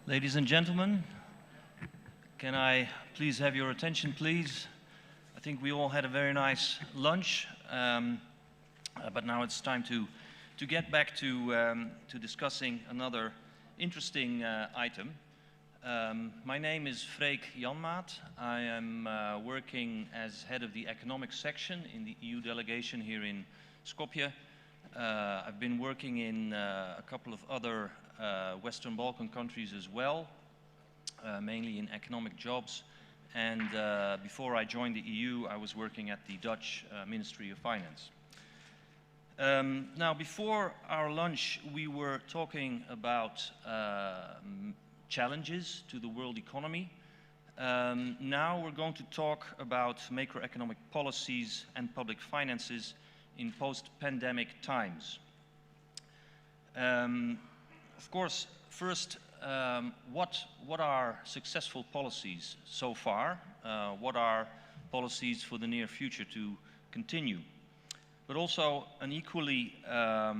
Ladies and gentlemen, can I please have your attention, please? I think we all had a very nice lunch, but now it's time to get back to discussing another interesting item. My name is Freek Janmaat. I am working as head of the economic section in the EU delegation here in Skopje. I've been working in a couple of other Western Balkan countries as well, mainly in economic jobs. And before I joined the EU, I was working at the Dutch Ministry of Finance. Now, before our lunch, we were talking about challenges to the world economy. Now we're going to talk about macroeconomic policies and public finances in post-pandemic times. Of course, first, what are successful policies so far? What are policies for the near future to continue? But also an equally, I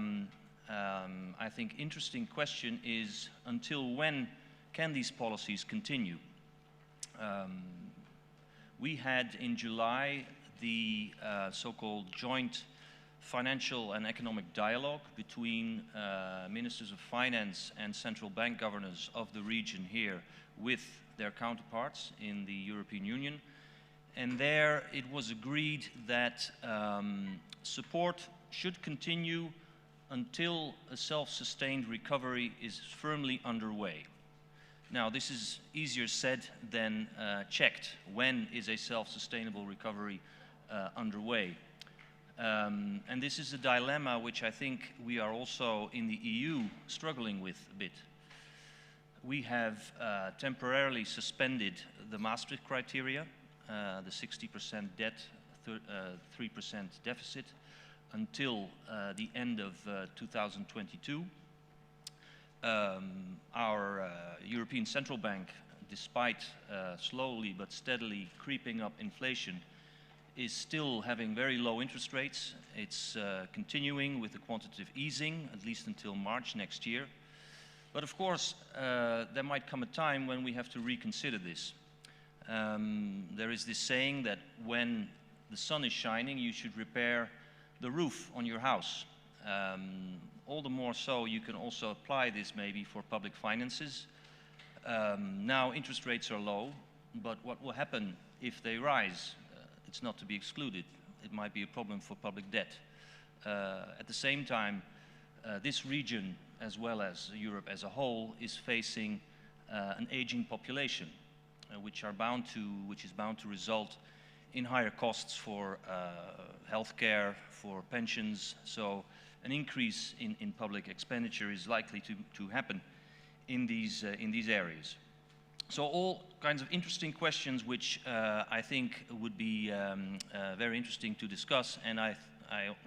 think, interesting question is, until when can these policies continue? We had in July the so-called joint financial and economic dialogue between ministers of finance and central bank governors of the region here with their counterparts in the European Union. And there it was agreed that support should continue until a self-sustained recovery is firmly underway. Now, this is easier said than checked. When is a self-sustainable recovery underway? And this is a dilemma which I think we are also in the EU struggling with a bit. We have temporarily suspended the Maastricht criteria, the 60% debt, 3% deficit, until the end of 2022. Our European Central Bank, despite slowly but steadily creeping up inflation, is still having very low interest rates. It's continuing with the quantitative easing, at least until March next year. But of course, there might come a time when we have to reconsider this. There is this saying that when the sun is shining, you should repair the roof on your house. All the more so, you can also apply this maybe for public finances. Now interest rates are low, but what will happen if they rise? It's not to be excluded. It might be a problem for public debt. At the same time, this region, as well as Europe as a whole, is facing an aging population, which is bound to result in higher costs for healthcare, for pensions. So an increase in public expenditure is likely to happen in these areas. So all kinds of interesting questions which I think would be very interesting to discuss, and I'm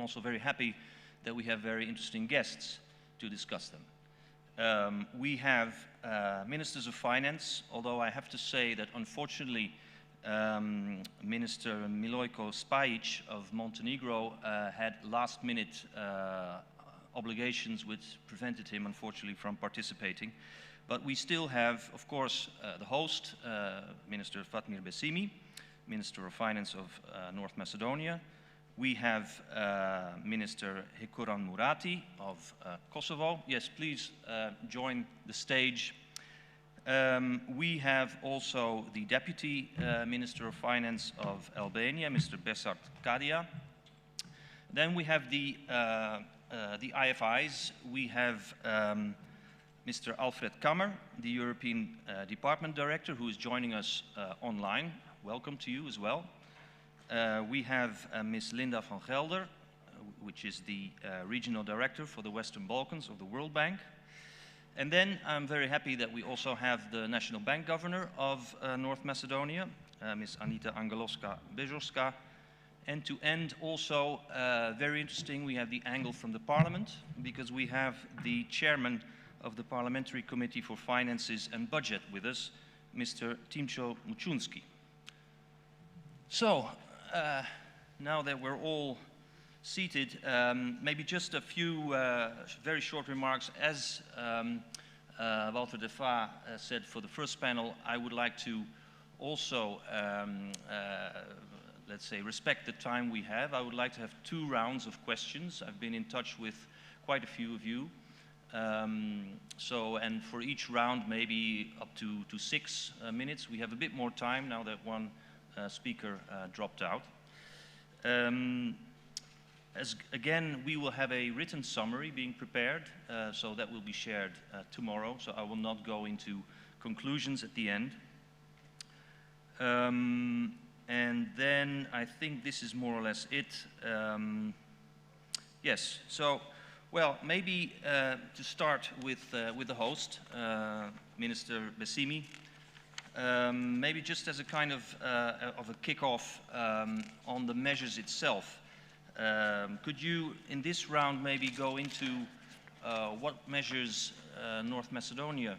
also very happy that we have very interesting guests to discuss them. We have ministers of finance, although I have to say that unfortunately Minister Milojko Spajic of Montenegro had last-minute obligations which prevented him, unfortunately, from participating. But we still have, of course, the host, Minister Fatmir Besimi, Minister of Finance of North Macedonia. We have Minister Hikuran Murati of Kosovo. Yes, please join the stage. We have also the Deputy Minister of Finance of Albania, Mr. Besart Kadia. Then we have the IFIs. We have Mr. Alfred Kammer, the European Department Director, who is joining us online. Welcome to you as well. We have Ms. Linda van Gelder, which is the Regional Director for the Western Balkans of the World Bank. And then I'm very happy that we also have the National Bank Governor of North Macedonia, Ms. Anita Angelovska-Bezorska. And to end also, very interesting, we have the angle from the Parliament, because we have the Chairman of the Parliamentary Committee for Finances and Budget with us, Mr. Timcho Muchunski. So, now that we're all seated, maybe just a few very short remarks. As Walter de Vaart said for the first panel, I would like to also, let's say, respect the time we have. I would like to have 2 rounds of questions. I've been in touch with quite a few of you. And for each round, maybe up to 6 minutes. We have a bit more time now that one speaker dropped out. Again, we will have a written summary being prepared, so that will be shared tomorrow. So I will not go into conclusions at the end. And then I think this is more or less it. Yes, so, well, maybe to start with the host, Minister Bessimi, maybe just as a kind of a kickoff on the measures itself. Could you, in this round, maybe go into what measures North Macedonia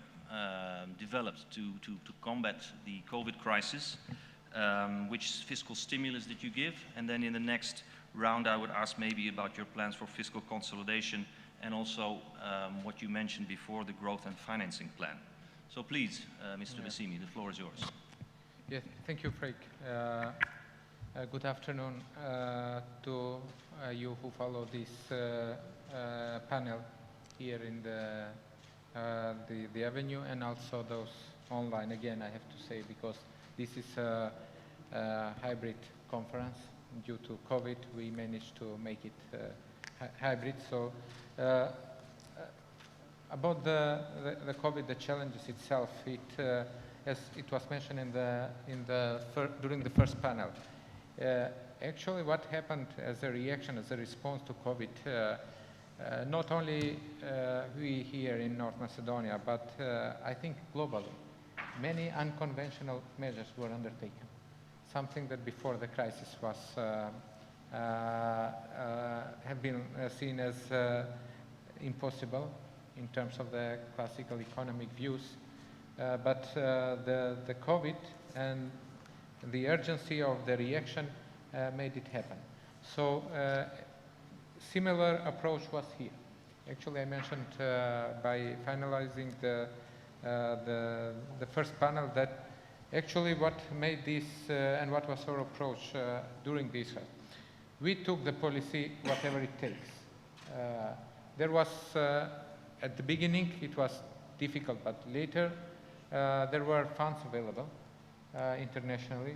developed to combat the COVID crisis, which fiscal stimulus did you give, and then in the next round I would ask maybe about your plans for fiscal consolidation and also what you mentioned before, the growth and financing plan. So please, Mr. Bessimi, the floor is yours. Yes, thank you, Frank. Good afternoon to you who follow this panel here in the Avenue, and also those online. Again, I have to say, because this is a hybrid conference. Due to COVID, we managed to make it hybrid. So about the COVID, the challenges itself, as it was mentioned during the first panel. Actually, what happened as a reaction, as a response to COVID, not only we here in North Macedonia, but I think globally, many unconventional measures were undertaken. Something that before the crisis was have been seen as impossible in terms of the classical economic views, but the COVID and the urgency of the reaction made it happen. So similar approach was here. Actually, I mentioned by finalizing the first panel that actually what made this and what was our approach during this, we took the policy whatever it takes. There was, at the beginning, it was difficult, but later there were funds available internationally,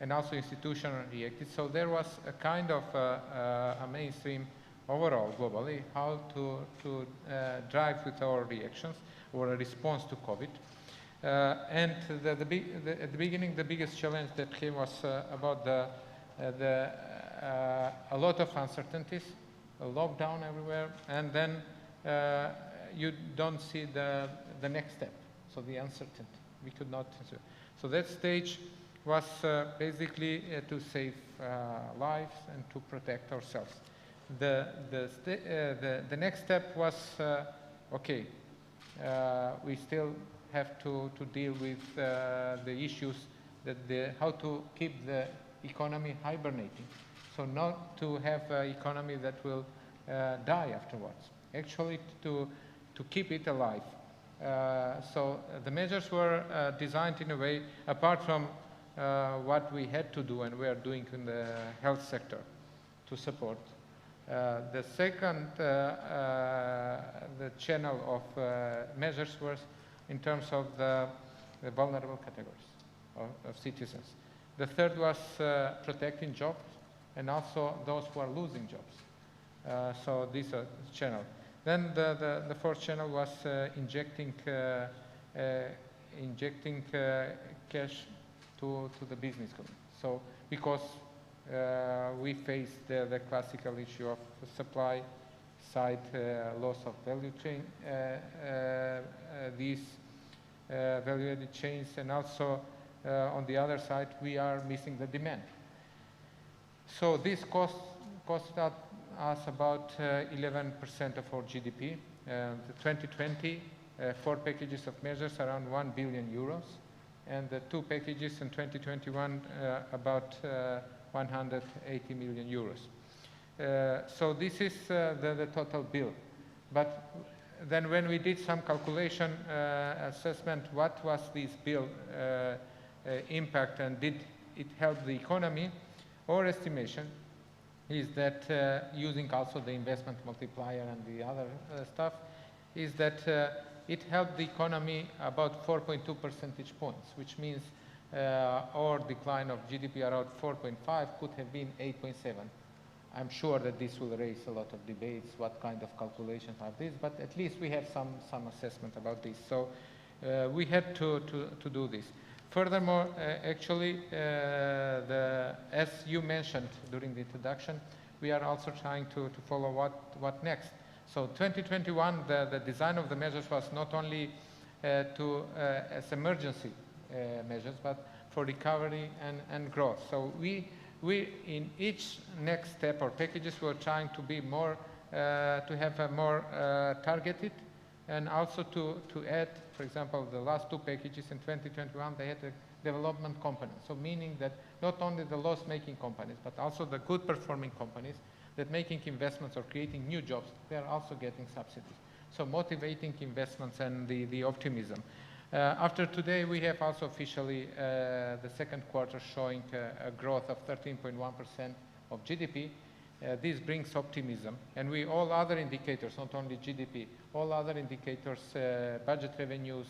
and also institutionally reacted. So there was a kind of a mainstream overall globally how to drive with our reactions or a response to COVID. And at the beginning, the biggest challenge that came was about a lot of uncertainties, a lockdown everywhere, and then you don't see the next step. So the uncertainty, we could not. So that stage was basically to save lives and to protect ourselves. The next step was okay. We still have to deal with the issues that how to keep the economy hibernating. So not to have an economy that will die afterwards. Actually, to keep it alive. So the measures were designed in a way, apart from what we had to do and we are doing in the health sector to support. The second the channel of measures was in terms of the vulnerable categories of citizens. The third was protecting jobs and also those who are losing jobs. So this is a channel. Then the fourth channel was injecting cash to the business community. So because we faced the classical issue of supply side loss of value chain, these value-added chains, and also on the other side we are missing the demand. So this cost us about 11% of our GDP. The 2020, 4 packages of measures around 1 billion euros, and the 2 packages in 2021 about 180 million euros. So this is the total bill. But then when we did some calculation assessment, what was this bill impact and did it help the economy, our estimation is that using also the investment multiplier and the other stuff, is that it helped the economy about 4.2 percentage points, which means our decline of GDP around 4.5 could have been 8.7. I'm sure that this will raise a lot of debates, what kind of calculations are these, but at least we have some assessment about this. So we had to do this. Furthermore, actually, as you mentioned during the introduction, we are also trying to follow what next. So 2021, the design of the measures was not only as emergency measures, but for recovery and growth. So we in each next step or packages, we're trying to be more, to have a more targeted, and also to add, for example, the last two packages in 2021, they had a development component. So meaning that not only the loss-making companies, but also the good performing companies that making investments or creating new jobs, they are also getting subsidies. So motivating investments and the optimism. After today, we have also officially the second quarter showing a growth of 13.1% of GDP. This brings optimism, and all other indicators, not only GDP, all other indicators, budget revenues,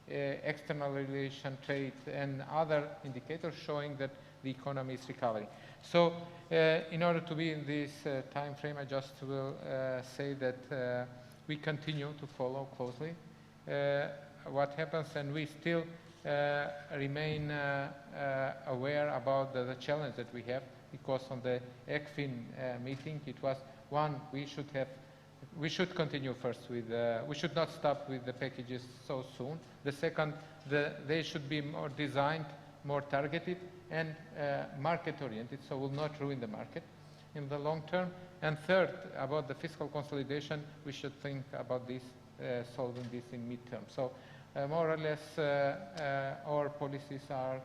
external relation, trade, and other indicators showing that the economy is recovering. So in order to be in this time frame, I just will say that we continue to follow closely what happens, and we still remain aware about the challenge that we have, because on the ECFIN meeting, it was one, we should continue first with, we should not stop with the packages so soon. The second, they should be more designed, more targeted, and market-oriented, so will not ruin the market in the long term. And third, about the fiscal consolidation, we should think about this, solving this in midterm. So more or less, our policies are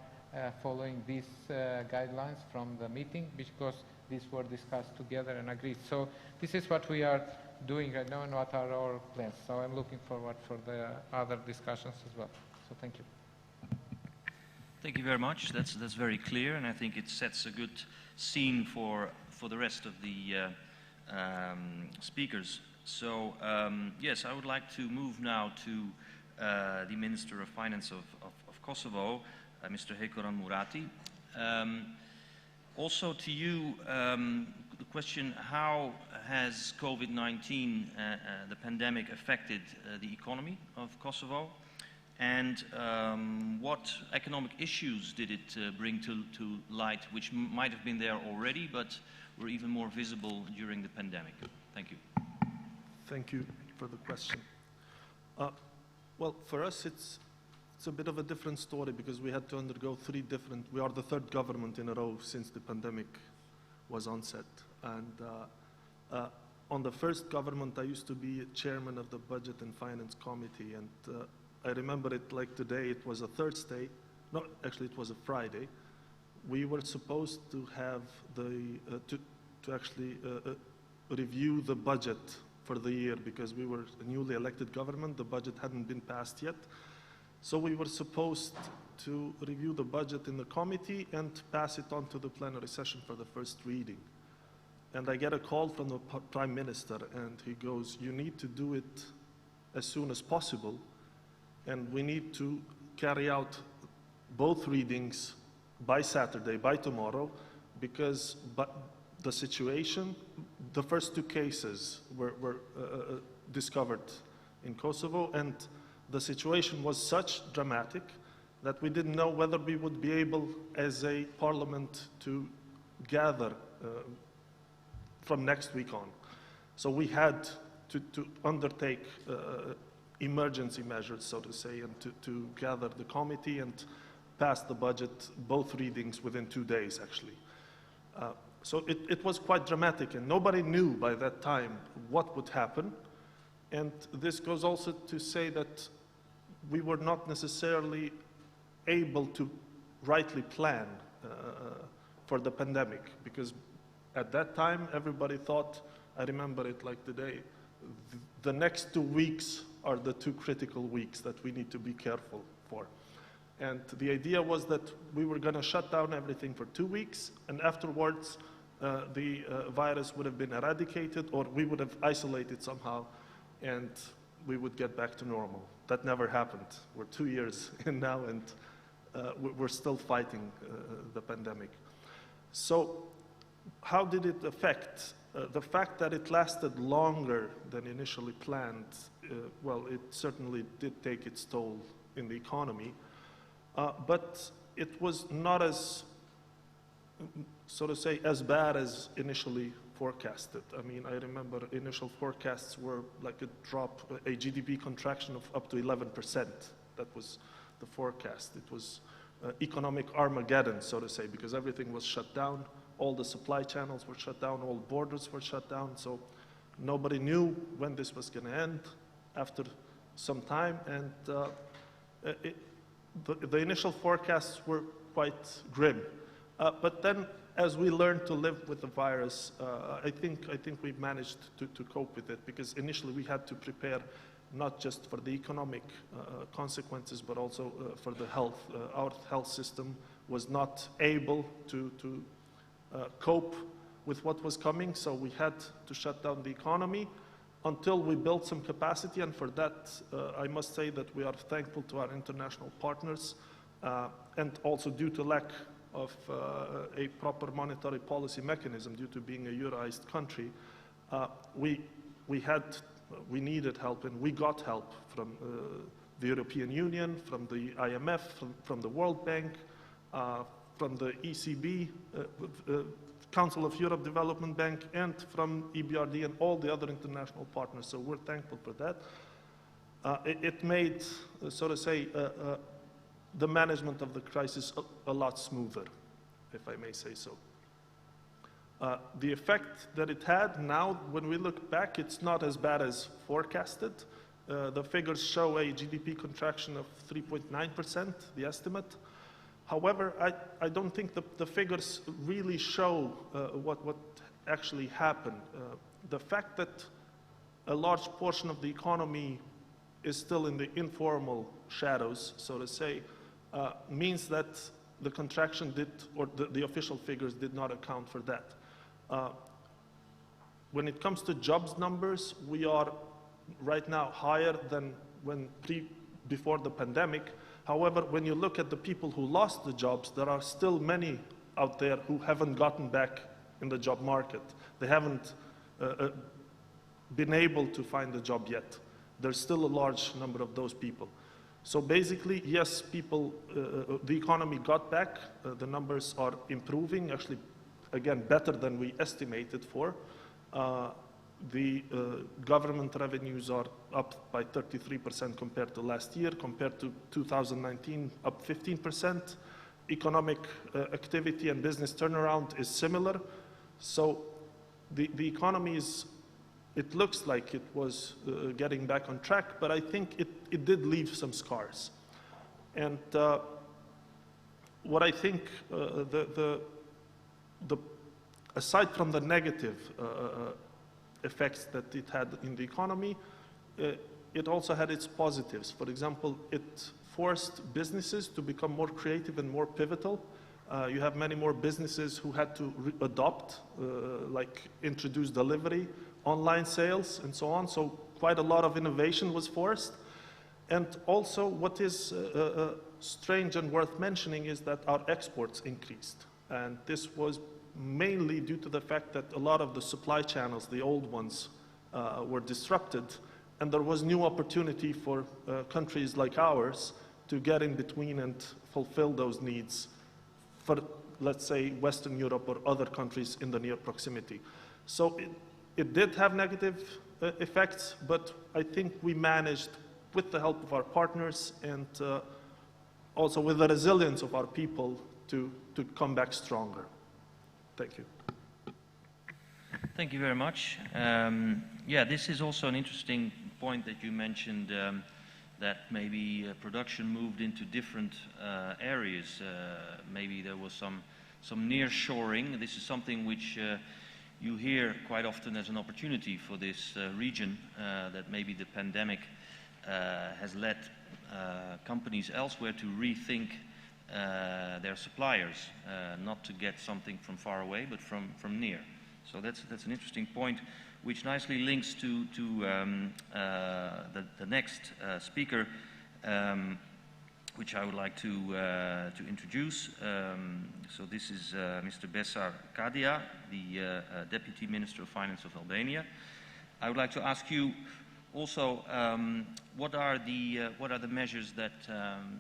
following these guidelines from the meeting, because these were discussed together and agreed. So this is what we are doing right now and what are our plans. So I'm looking forward for the other discussions as well. So thank you. Thank you very much. That's very clear, and I think it sets a good scene for the rest of the speakers. So yes, I would like to move now to the Minister of Finance of Kosovo, Mr. Hekoran Murati. Also to you, the question, how has COVID-19, the pandemic, affected the economy of Kosovo? And what economic issues did it bring to light, which might have been there already, but were even more visible during the pandemic? Thank you. Thank you for the question. Well, for us, it's a bit of a different story, because we had to undergo we are the third government in a row since the pandemic was onset. And on the first government, I used to be chairman of the Budget and Finance Committee, and I remember it like today. It was a Thursday. No, actually, it was a Friday. We were supposed to have to actually review the budget for the year, because we were a newly elected government. The budget hadn't been passed yet. So we were supposed to review the budget in the committee and pass it on to the plenary session for the first reading. And I get a call from the Prime Minister, and he goes, "You need to do it as soon as possible, and we need to carry out both readings by Saturday, by tomorrow, because the situation, the first two cases were discovered in Kosovo, and the situation was such dramatic that we didn't know whether we would be able as a parliament to gather from next week on. So we had to undertake emergency measures, so to say, and to gather the committee and pass the budget, both readings, within 2 days, actually. So it was quite dramatic, and nobody knew by that time what would happen. And this goes also to say that we were not necessarily able to rightly plan for the pandemic, because at that time everybody thought, I remember it like today, the next 2 weeks are the 2 critical weeks that we need to be careful for. And the idea was that we were going to shut down everything for 2 weeks, and afterwards the virus would have been eradicated, or we would have isolated somehow, and we would get back to normal. That never happened. We're 2 years in now, and we're still fighting the pandemic. So how did it affect? The fact that it lasted longer than initially planned, well, it certainly did take its toll in the economy, but it was not as, so to say, as bad as initially forecasted. I mean, I remember initial forecasts were like a drop, a GDP contraction of up to 11%. That was the forecast. It was economic Armageddon, so to say, because everything was shut down. All the supply channels were shut down, all borders were shut down, so nobody knew when this was going to end after some time, and the initial forecasts were quite grim. But then, as we learned to live with the virus, I think we've managed to cope with it, because initially we had to prepare not just for the economic consequences, but also for the health. Our health system was not able to cope with what was coming, so we had to shut down the economy until we built some capacity, and for that I must say that we are thankful to our international partners, and also due to lack of a proper monetary policy mechanism, due to being a euroized country, we needed help, and we got help from the European Union, from the IMF, from the World Bank, from the ECB, Council of Europe Development Bank, and from EBRD and all the other international partners. So we're thankful for that. It made, so to say, the management of the crisis a lot smoother, if I may say so. The effect that it had now, when we look back, it's not as bad as forecasted. The figures show a GDP contraction of 3.9%, the estimate. However, I don't think the figures really show what actually happened. The fact that a large portion of the economy is still in the informal shadows, so to say, means that the contraction did, or the official figures did not account for that. When it comes to jobs numbers, we are right now higher than before the pandemic. However, when you look at the people who lost the jobs, there are still many out there who haven't gotten back in the job market. They haven't been able to find a job yet. There's still a large number of those people. So basically, yes, the economy got back. The numbers are improving, actually, again, better than we estimated for. The government revenues are up by 33% compared to last year, compared to 2019, up 15%. Economic activity and business turnaround is similar. So the economy it looks like it was getting back on track, but I think it did leave some scars. And what I think, aside from the negative effects that it had in the economy, it also had its positives. For example, it forced businesses to become more creative and more pivotal. You have many more businesses who had to adopt, like introduce delivery, online sales, and so on. So quite a lot of innovation was forced. And also, what is strange and worth mentioning is that our exports increased. And this was mainly due to the fact that a lot of the supply channels, the old ones, were disrupted, and there was new opportunity for countries like ours to get in between and fulfill those needs for, let's say, Western Europe or other countries in the near proximity. So it did have negative effects, but I think we managed, with the help of our partners and also with the resilience of our people, to come back stronger. Thank you. Thank you very much. Yeah, this is also an interesting point that you mentioned, that maybe production moved into different areas. Maybe there was some nearshoring. This is something which you hear quite often as an opportunity for this region that maybe the pandemic has led companies elsewhere to rethink their suppliers, not to get something from far away, but from near. So that's an interesting point, which nicely links to the next speaker, which I would like to introduce. So this is Mr. Besar Kadia, the Deputy Minister of Finance of Albania. I would like to ask you also, what are the measures that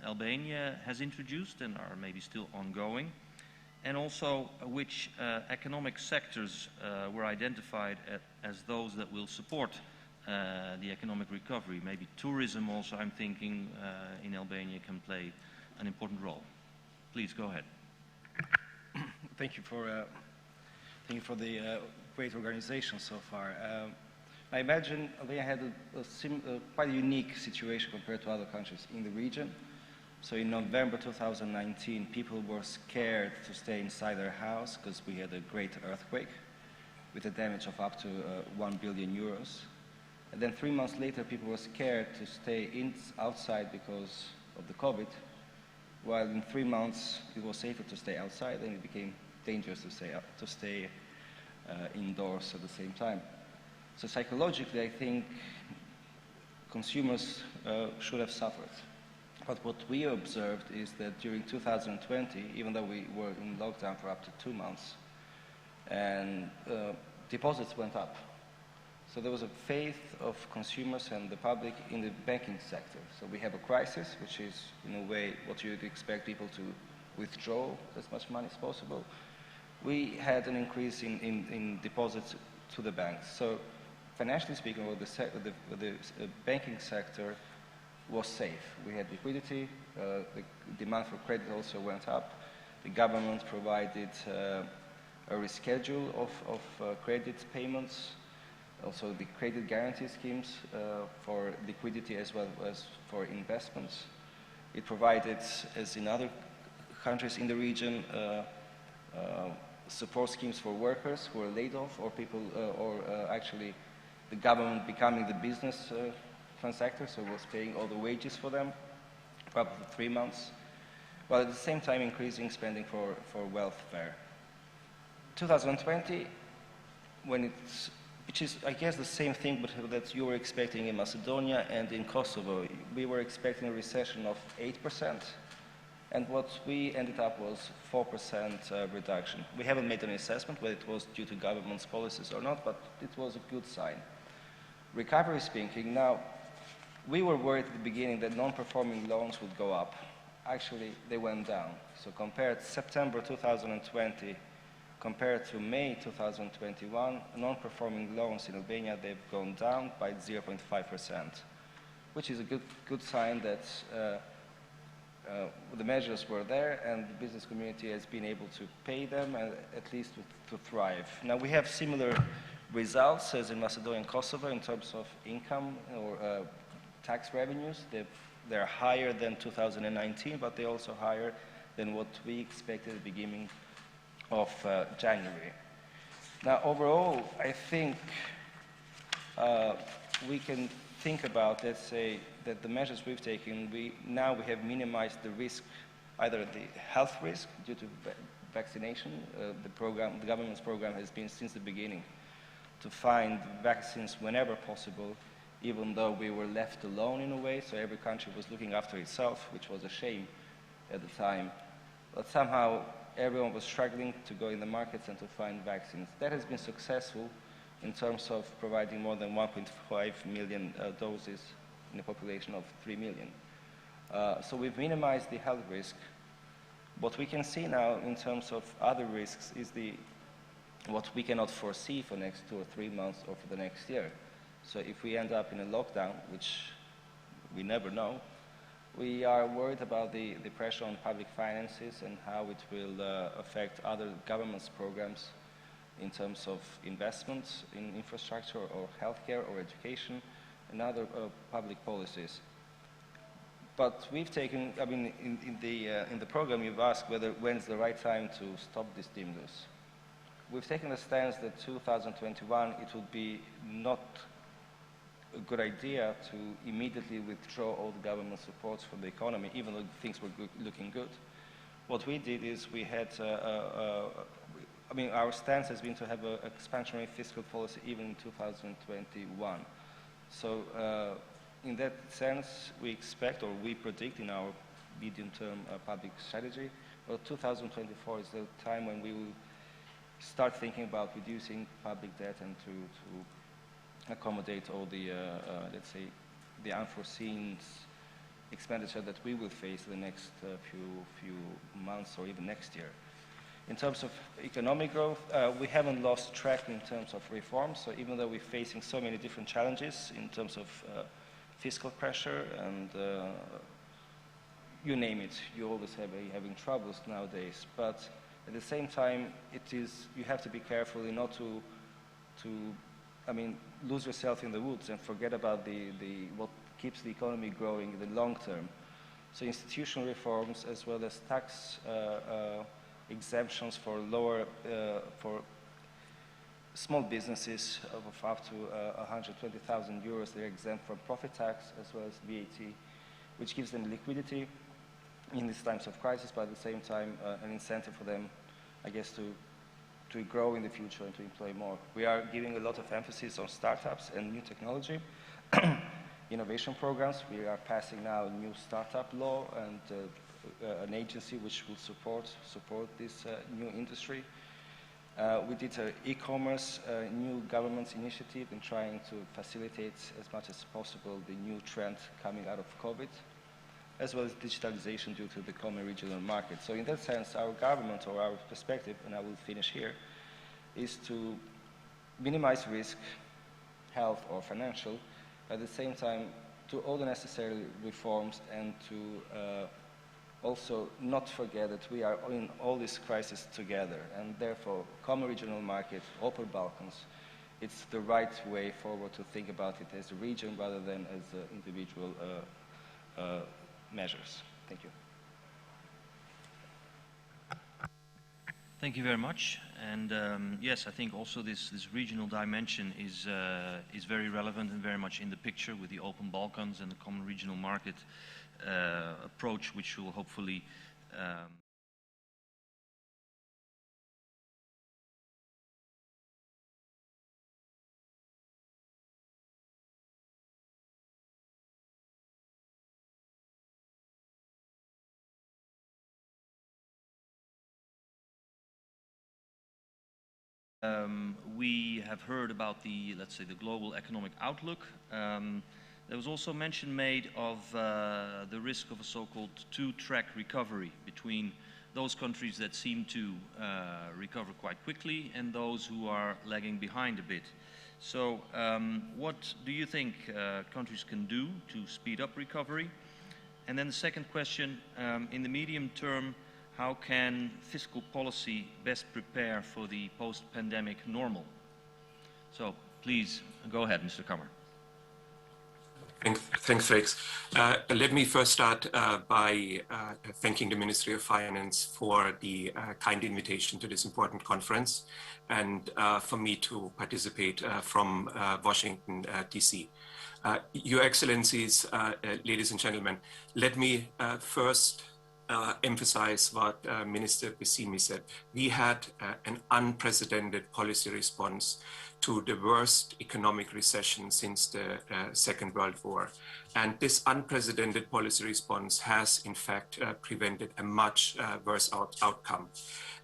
Albania has introduced and are maybe still ongoing, and also which economic sectors were identified as those that will support the economic recovery? Maybe tourism also, I'm thinking, in Albania can play an important role. Please go ahead. Thank you for the great organization so far. I imagine Albania had quite a unique situation compared to other countries in the region. So in November 2019, people were scared to stay inside their house because we had a great earthquake with a damage of up to 1 billion euros. And then 3 months later, people were scared to stay outside because of the COVID, while in 3 months, it was safer to stay outside, and it became dangerous to stay indoors at the same time. So psychologically, I think consumers should have suffered. But what we observed is that during 2020, even though we were in lockdown for up to 2 months, and deposits went up. So there was a faith of consumers and the public in the banking sector. So we have a crisis, which is in a way what you would expect people to withdraw as much money as possible. We had an increase in deposits to the banks. So financially speaking, the banking sector was safe. We had liquidity, the demand for credit also went up. The government provided a reschedule of credit payments, also the credit guarantee schemes for liquidity as well as for investments. It provided, as in other countries in the region, support schemes for workers who were laid off, or people, actually the government becoming the business transactor, so was paying all the wages for them for up to 3 months, while at the same time increasing spending for welfare. 2020, which is, I guess, the same thing but that you were expecting in Macedonia and in Kosovo. We were expecting a recession of 8%, and what we ended up was 4% reduction. We haven't made an assessment whether it was due to government's policies or not, but it was a good sign. Recovery speaking, now, we were worried at the beginning that non-performing loans would go up. Actually, they went down. So compared September 2020, compared to May 2021, non-performing loans in Albania, they've gone down by 0.5%, which is a good sign that the measures were there and the business community has been able to pay them and at least to thrive. Now we have similar results as in Macedonia and Kosovo in terms of income or tax revenues. They're higher than 2019, but they're also higher than what we expected at the beginning of January. Now overall, I think we can think about, let's say, that the measures we've taken, now we have minimized the risk, either the health risk due to vaccination. The government's program has been since the beginning to find vaccines whenever possible, even though we were left alone in a way, so every country was looking after itself, which was a shame at the time. But somehow everyone was struggling to go in the markets and to find vaccines. That has been successful in terms of providing more than 1.5 million doses in a population of 3 million. So we've minimized the health risk. What we can see now in terms of other risks is what we cannot foresee for the next 2 or 3 months or for the next year. So if we end up in a lockdown, which we never know, we are worried about the pressure on public finances and how it will affect other government's programs in terms of investments in infrastructure or healthcare or education and other public policies. But we've taken, I mean, in the program you've asked when's the right time to stop the stimulus. we've taken the stance that 2021, it would be not a good idea to immediately withdraw all the government supports for the economy, even though things were looking good. What we did is we had, I mean, our stance has been to have an expansionary fiscal policy even in 2021. So in that sense, we expect, or we predict in our medium-term public strategy, well, 2024 is the time when we will start thinking about reducing public debt and to accommodate all the, let's say, the unforeseen expenditure that we will face in the next few months or even next year. In terms of economic growth, we haven't lost track in terms of reforms. So even though we're facing so many different challenges in terms of fiscal pressure and you name it, you always having troubles nowadays. But at the same time, you have to be careful not to I mean, lose yourself in the woods and forget about what keeps the economy growing in the long term. So institutional reforms as well as tax exemptions for for small businesses of up to 120,000 euros, they're exempt from profit tax as well as VAT, which gives them liquidity in these times of crisis, but at the same time an incentive for them, I guess, to grow in the future and to employ more. We are giving a lot of emphasis on startups and new technology, innovation programs. We are passing now a new startup law and an agency which will support this new industry. We did an e-commerce new government's initiative in trying to facilitate as much as possible the new trend coming out of COVID, as well as digitalization due to the common regional market. So in that sense, our government, or our perspective, and I will finish here, is to minimize risk, health or financial, at the same time to all the necessary reforms and to also not forget that we are in all this crisis together, and therefore common regional market, open Balkans, it's the right way forward to think about it as a region rather than as individual measures. Thank you. Thank you very much. And yes, I think also this regional dimension is very relevant and very much in the picture with the open Balkans and the common regional market approach, which will hopefully we have heard about the, let's say, the global economic outlook. There was also mention made of the risk of a so-called two-track recovery between those countries that seem to recover quite quickly and those who are lagging behind a bit. So what do you think countries can do to speed up recovery? And then the second question, in the medium term, how can fiscal policy best prepare for the post-pandemic normal? So please go ahead, Mr. Kammer. Thanks, Felix. Let me first start by thanking the Ministry of Finance for the kind invitation to this important conference and for me to participate from Washington, D.C. Your Excellencies, ladies and gentlemen, let me first emphasize what Minister Bissimi said. We had an unprecedented policy response to the worst economic recession since the Second World War. And this unprecedented policy response has, in fact, prevented a much worse outcome.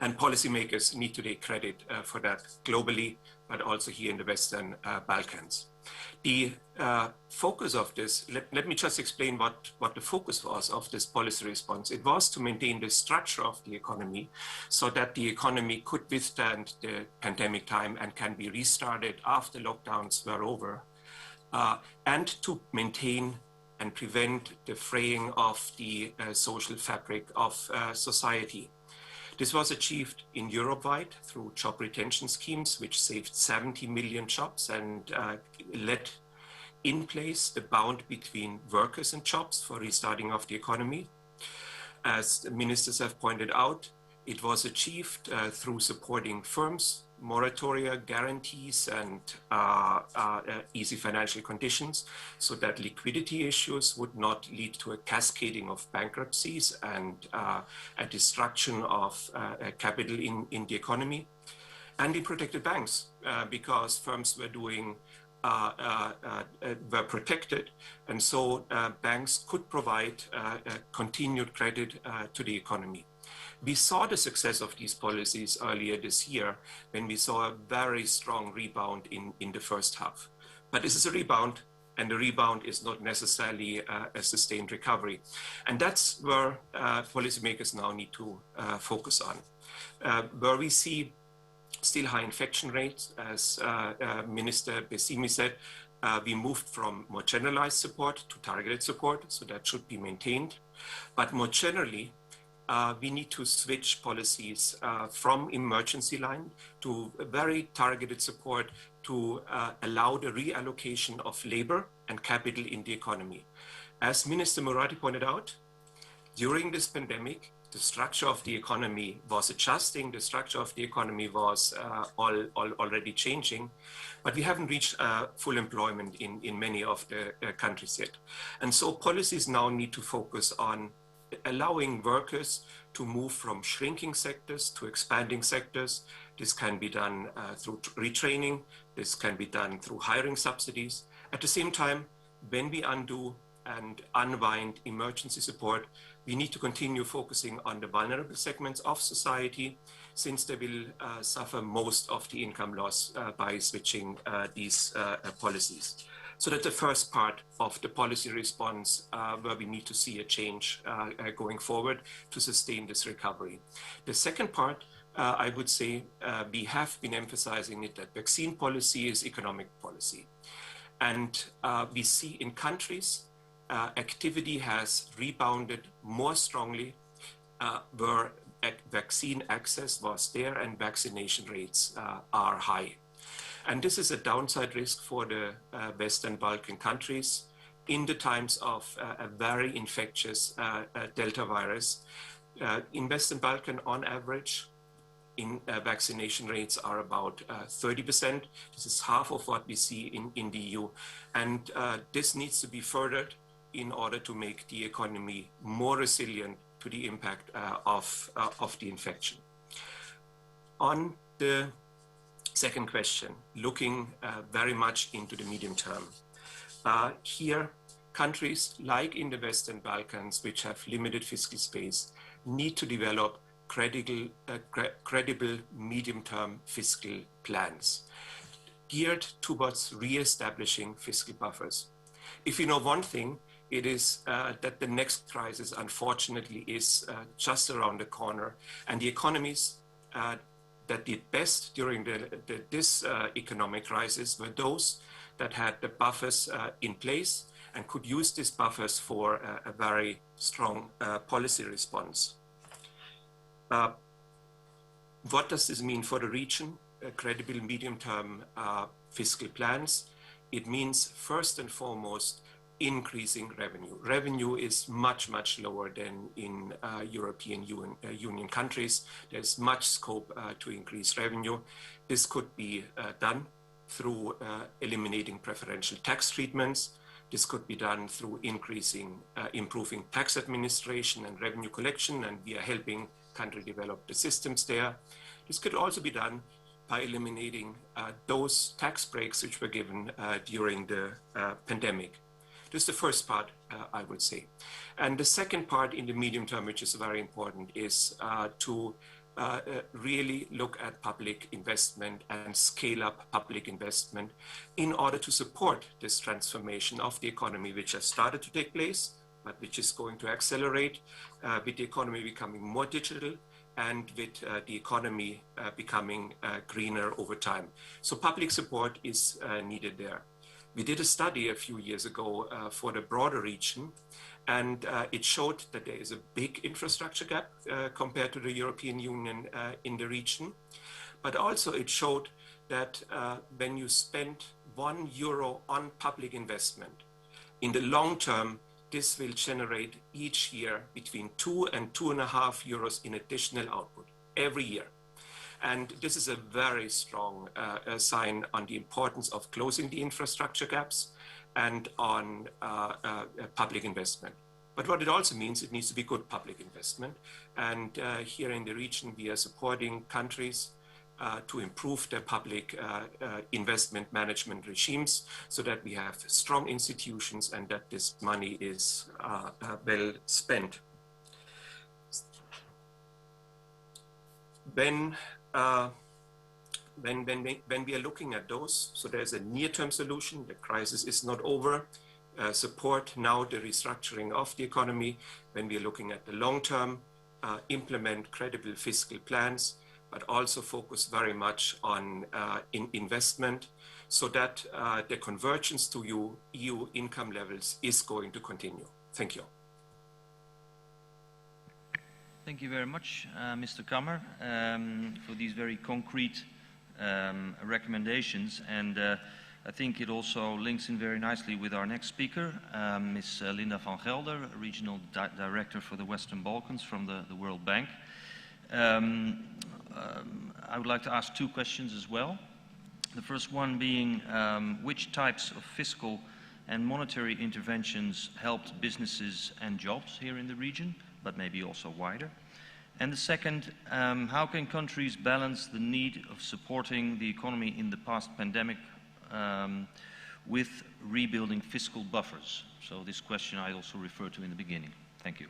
And policymakers need to take credit for that globally, but also here in the Western Balkans. The focus of this, let me just explain what the focus was of this policy response. It was to maintain the structure of the economy so that the economy could withstand the pandemic time and can be restarted after lockdowns were over, and to maintain and prevent the fraying of the social fabric of society. This was achieved in Europe-wide through job retention schemes, which saved 70 million jobs and let in place the bound between workers and jobs for restarting of the economy. As the ministers have pointed out, it was achieved through supporting firms moratoria guarantees and easy financial conditions so that liquidity issues would not lead to a cascading of bankruptcies and a destruction of capital in the economy. And we protected banks because firms were were protected, and so banks could provide continued credit to the economy. We saw the success of these policies earlier this year when we saw a very strong rebound in the first half. But this is a rebound, and the rebound is not necessarily a sustained recovery. And that's where policymakers now need to focus on. Where we see still high infection rates, as Minister Bessimi said, we moved from more generalized support to targeted support, so that should be maintained. But more generally, we need to switch policies from emergency line to very targeted support to allow the reallocation of labor and capital in the economy. As Minister Murati pointed out, during this pandemic, the structure of the economy was adjusting, the structure of the economy was already changing, but we haven't reached full employment in many of the countries yet. And so policies now need to focus on allowing workers to move from shrinking sectors to expanding sectors. This can be done through retraining, this can be done through hiring subsidies. At the same time, when we undo and unwind emergency support, we need to continue focusing on the vulnerable segments of society, since they will suffer most of the income loss by switching these policies. So that's the first part of the policy response where we need to see a change going forward to sustain this recovery. The second part, I would say, we have been emphasizing it, that vaccine policy is economic policy. And we see in countries activity has rebounded more strongly where vaccine access was there and vaccination rates are high. And this is a downside risk for the Western Balkan countries in the times of a very infectious Delta virus. In Western Balkan, on average, vaccination rates are about 30%. This is half of what we see in the EU. And this needs to be furthered in order to make the economy more resilient to the impact of the infection. On the second question, looking very much into the medium term. Here, countries like in the Western Balkans, which have limited fiscal space, need to develop credible medium-term fiscal plans geared towards re-establishing fiscal buffers. If you know one thing, it is that the next crisis, unfortunately, is just around the corner, and the economies that did best during this economic crisis were those that had the buffers in place and could use these buffers for a very strong policy response. What does this mean for the region? Credible medium-term fiscal plans. It means, first and foremost, increasing revenue. Revenue is much, much lower than in European Union countries. There's much scope to increase revenue. This could be done through eliminating preferential tax treatments. This could be done through improving tax administration and revenue collection, and we are helping countries develop the systems there. This could also be done by eliminating those tax breaks which were given during the pandemic. This is the first part, I would say. And the second part in the medium term, which is very important, is to really look at public investment and scale up public investment in order to support this transformation of the economy, which has started to take place, but which is going to accelerate with the economy becoming more digital and with the economy becoming greener over time. So public support is needed there. We did a study a few years ago for the broader region, and it showed that there is a big infrastructure gap compared to the European Union in the region. But also it showed that when you spend €1 on public investment, in the long term, this will generate each year between €2 and €2.5 in additional output every year. And this is a very strong sign on the importance of closing the infrastructure gaps and on public investment. But what it also means, it needs to be good public investment. And here in the region, we are supporting countries to improve their public investment management regimes so that we have strong institutions and that this money is well spent. When we are looking at those, so there's a near-term solution, the crisis is not over, support now the restructuring of the economy. When we are looking at the long-term, implement credible fiscal plans, but also focus very much on investment so that the convergence to EU income levels is going to continue. Thank you. Thank you very much, Mr. Kammer, for these very concrete recommendations. And I think it also links in very nicely with our next speaker, Ms. Linda van Gelder, Regional Director for the Western Balkans from the World Bank. I would like to ask two questions as well. The first one being, which types of fiscal and monetary interventions helped businesses and jobs here in the region, but maybe also wider? And the second, how can countries balance the need of supporting the economy in the past pandemic with rebuilding fiscal buffers? So this question I also referred to in the beginning. Thank you.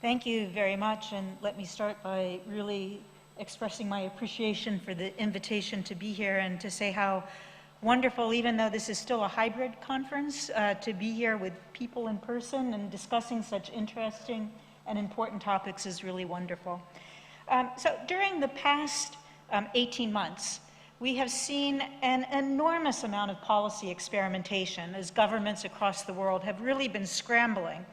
Thank you very much, and let me start by really expressing my appreciation for the invitation to be here and to say how wonderful, even though this is still a hybrid conference, to be here with people in person and discussing such interesting and important topics is really wonderful. So during the past 18 months, we have seen an enormous amount of policy experimentation as governments across the world have really been scrambling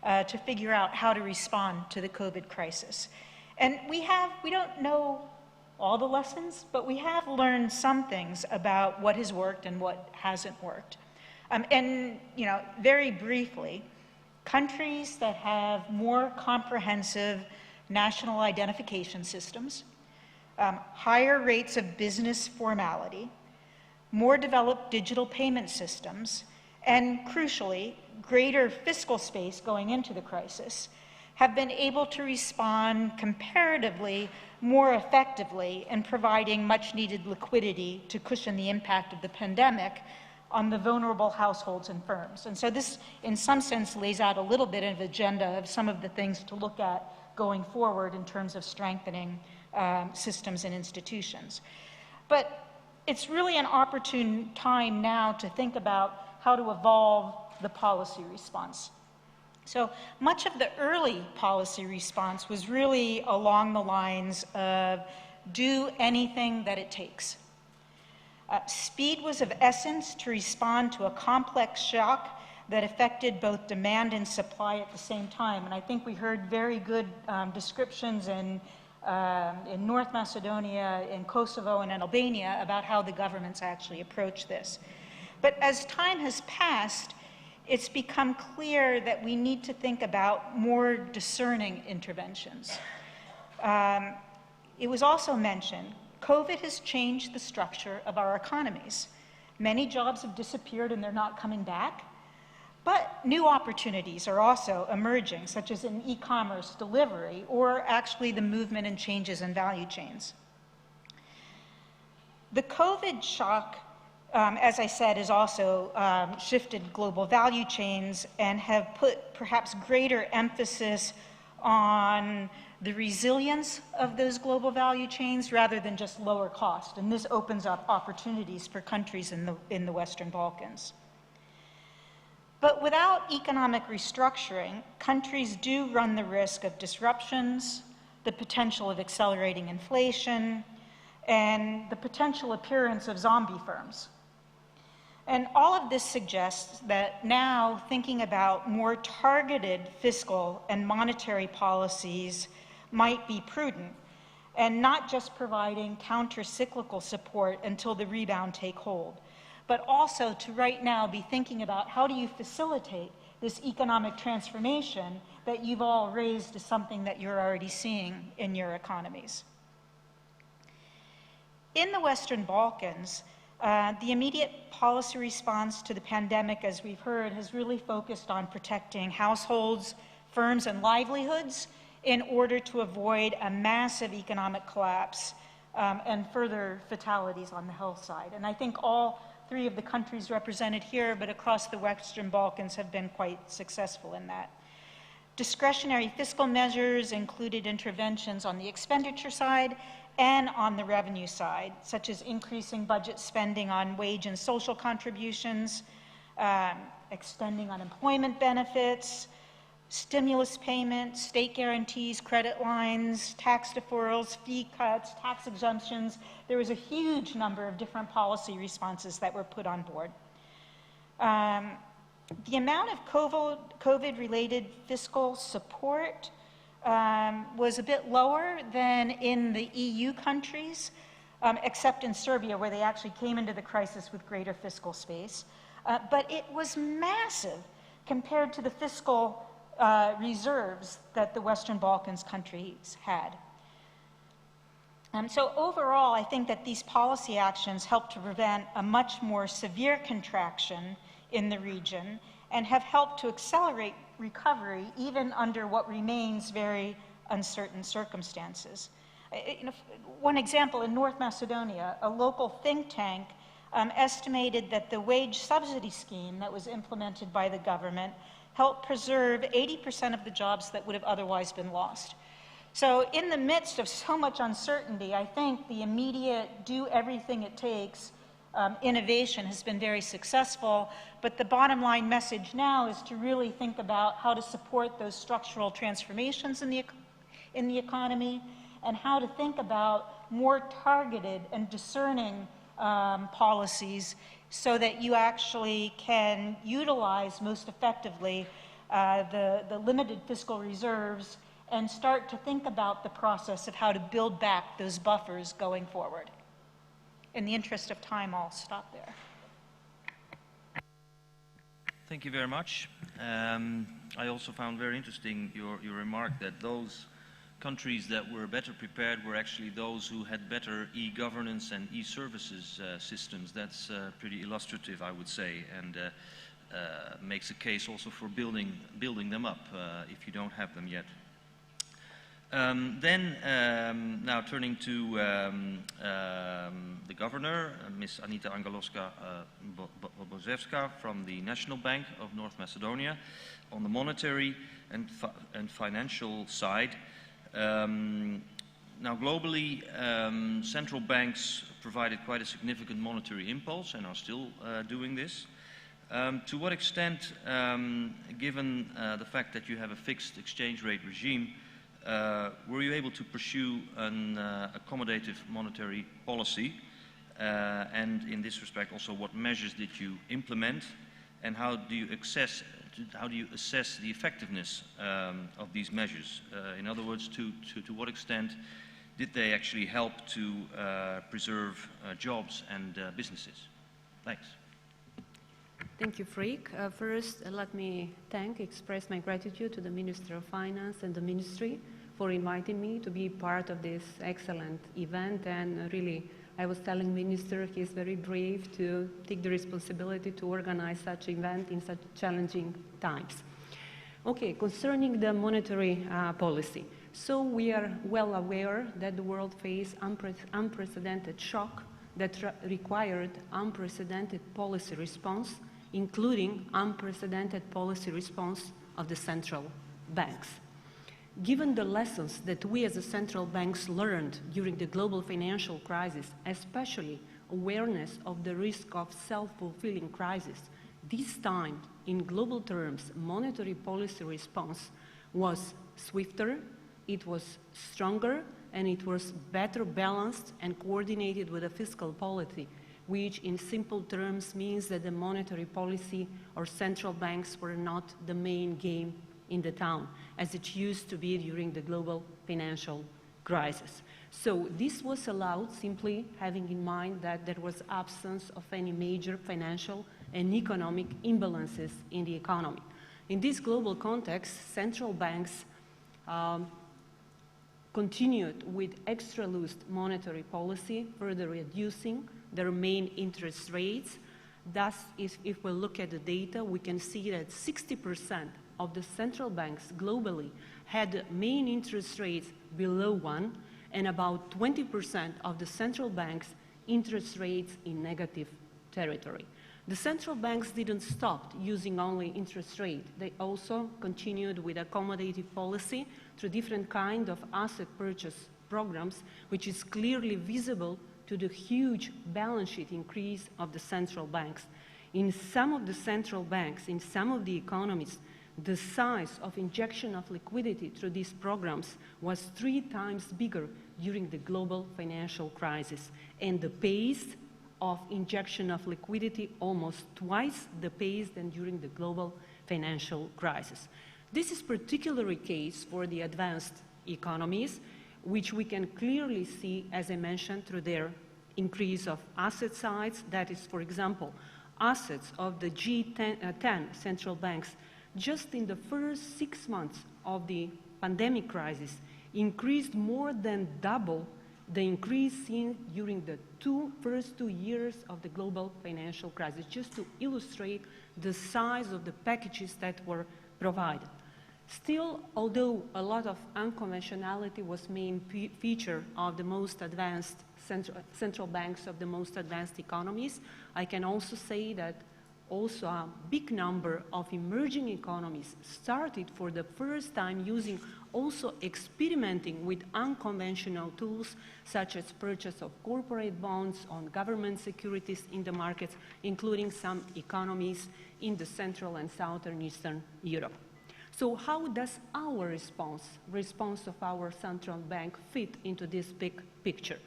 to figure out how to respond to the COVID crisis. And we don't know all the lessons, but we have learned some things about what has worked and what hasn't worked. And, you know, very briefly, countries that have more comprehensive national identification systems, higher rates of business formality, more developed digital payment systems, and crucially, greater fiscal space going into the crisis, have been able to respond comparatively more effectively in providing much needed liquidity to cushion the impact of the pandemic on the vulnerable households and firms. And so this, in some sense, lays out a little bit of agenda of some of the things to look at going forward in terms of strengthening systems and institutions. But it's really an opportune time now to think about how to evolve the policy response. So much of the early policy response was really along the lines of do anything that it takes. Speed was of essence to respond to a complex shock that affected both demand and supply at the same time. And I think we heard very good descriptions in North Macedonia, in Kosovo, and in Albania about how the governments actually approach this. But as time has passed, it's become clear that we need to think about more discerning interventions. It was also mentioned, COVID has changed the structure of our economies. Many jobs have disappeared and they're not coming back, but new opportunities are also emerging, such as in e-commerce delivery, or actually the movement and changes in value chains. The COVID shock, as I said, has also shifted global value chains and have put perhaps greater emphasis on the resilience of those global value chains rather than just lower cost. And this opens up opportunities for countries in the Western Balkans. But without economic restructuring, countries do run the risk of disruptions, the potential of accelerating inflation, and the potential appearance of zombie firms. And all of this suggests that now thinking about more targeted fiscal and monetary policies might be prudent, and not just providing counter-cyclical support until the rebound take hold, but also to right now be thinking about how do you facilitate this economic transformation that you've all raised is something that you're already seeing in your economies. In the Western Balkans, the immediate policy response to the pandemic, as we've heard, has really focused on protecting households, firms, and livelihoods in order to avoid a massive economic collapse and further fatalities on the health side. And I think all three of the countries represented here, but across the Western Balkans, have been quite successful in that. Discretionary fiscal measures included interventions on the expenditure side and on the revenue side, such as increasing budget spending on wage and social contributions, extending unemployment benefits, stimulus payments, state guarantees, credit lines, tax deferrals, fee cuts, tax exemptions. There was a huge number of different policy responses that were put on board. The amount of COVID-related fiscal support was a bit lower than in the EU countries, except in Serbia, where they actually came into the crisis with greater fiscal space. But it was massive compared to the fiscal reserves that the Western Balkans countries had. So overall, I think that these policy actions helped to prevent a much more severe contraction in the region and have helped to accelerate recovery even under what remains very uncertain circumstances. One example, in North Macedonia, a local think tank estimated that the wage subsidy scheme that was implemented by the government helped preserve 80% of the jobs that would have otherwise been lost. So in the midst of so much uncertainty, I think the immediate do everything it takes innovation has been very successful, but the bottom line message now is to really think about how to support those structural transformations in the economy and how to think about more targeted and discerning policies so that you actually can utilize most effectively the limited fiscal reserves and start to think about the process of how to build back those buffers going forward. In the interest of time, I'll stop there. Thank you very much. I also found very interesting your remark that those countries that were better prepared were actually those who had better e-governance and e-services systems. That's pretty illustrative, I would say, and makes a case also for building them up if you don't have them yet. Now turning to the governor, Ms. Anita Angelowska-Bozewska from the National Bank of North Macedonia, on the monetary and financial side. Now globally, central banks provided quite a significant monetary impulse and are still doing this. To what extent, given the fact that you have a fixed exchange rate regime, were you able to pursue an accommodative monetary policy? And in this respect, also, what measures did you implement? And how do you assess the effectiveness of these measures? In other words, to what extent did they actually help to preserve jobs and businesses? Thanks. Thank you, Freek. First, let me express my gratitude to the Minister of Finance and the Ministry for inviting me to be part of this excellent event. And really, I was telling Minister he's very brave to take the responsibility to organize such an event in such challenging times. Okay, concerning the monetary policy. So we are well aware that the world faced unprecedented shock that required unprecedented policy response, including unprecedented policy response of the central banks. Given the lessons that we as the central banks learned during the global financial crisis, especially awareness of the risk of self-fulfilling crisis, this time, in global terms, monetary policy response was swifter, it was stronger, and it was better balanced and coordinated with a fiscal policy, which in simple terms means that the monetary policy or central banks were not the main game in the town, as it used to be during the global financial crisis. So this was allowed simply having in mind that there was absence of any major financial and economic imbalances in the economy. In this global context, central banks continued with extra loose monetary policy, further reducing their main interest rates. Thus, if we look at the data, we can see that 60% of the central banks globally had main interest rates below 1, and about 20% of the central banks interest rates in negative territory. The central banks didn't stop using only interest rate. They also continued with accommodative policy through different kind of asset purchase programs, which is clearly visible to the huge balance sheet increase of the central banks. In some of the central banks, in some of the economies, the size of injection of liquidity through these programs was 3 times bigger during the global financial crisis, and the pace of injection of liquidity almost twice the pace than during the global financial crisis. This is particularly the case for the advanced economies, which we can clearly see, as I mentioned, through their increase of asset size. That is, for example, assets of the G10 central banks just in the first 6 months of the pandemic crisis increased more than double the increase seen during the first 2 years of the global financial crisis, just to illustrate the size of the packages that were provided. Still, although a lot of unconventionality was main feature of the most advanced central banks of the most advanced economies, I can also say that also a big number of emerging economies started for the first time using, also experimenting with unconventional tools such as purchase of corporate bonds on government securities in the markets, including some economies in the Central and Southern Eastern Europe. So how does our response of our central bank fit into this big picture?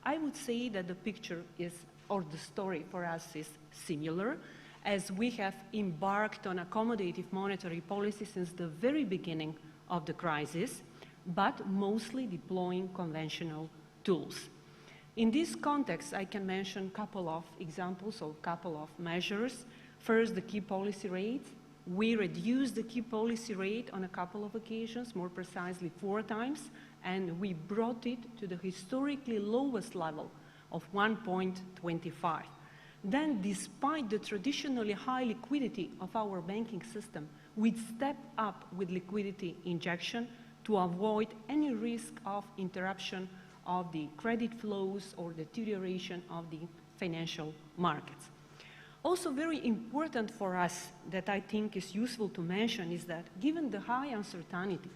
I would say that the picture is, or the story for us is similar, as we have embarked on accommodative monetary policy since the very beginning of the crisis, but mostly deploying conventional tools. In this context, I can mention a couple of examples or a couple of measures. First, the key policy rate. We reduced the key policy rate on a couple of occasions, more precisely 4 times, and we brought it to the historically lowest level of 1.25. Then, despite the traditionally high liquidity of our banking system, we stepped up with liquidity injection to avoid any risk of interruption of the credit flows or deterioration of the financial markets. Also very important for us that I think is useful to mention is that given the high uncertainty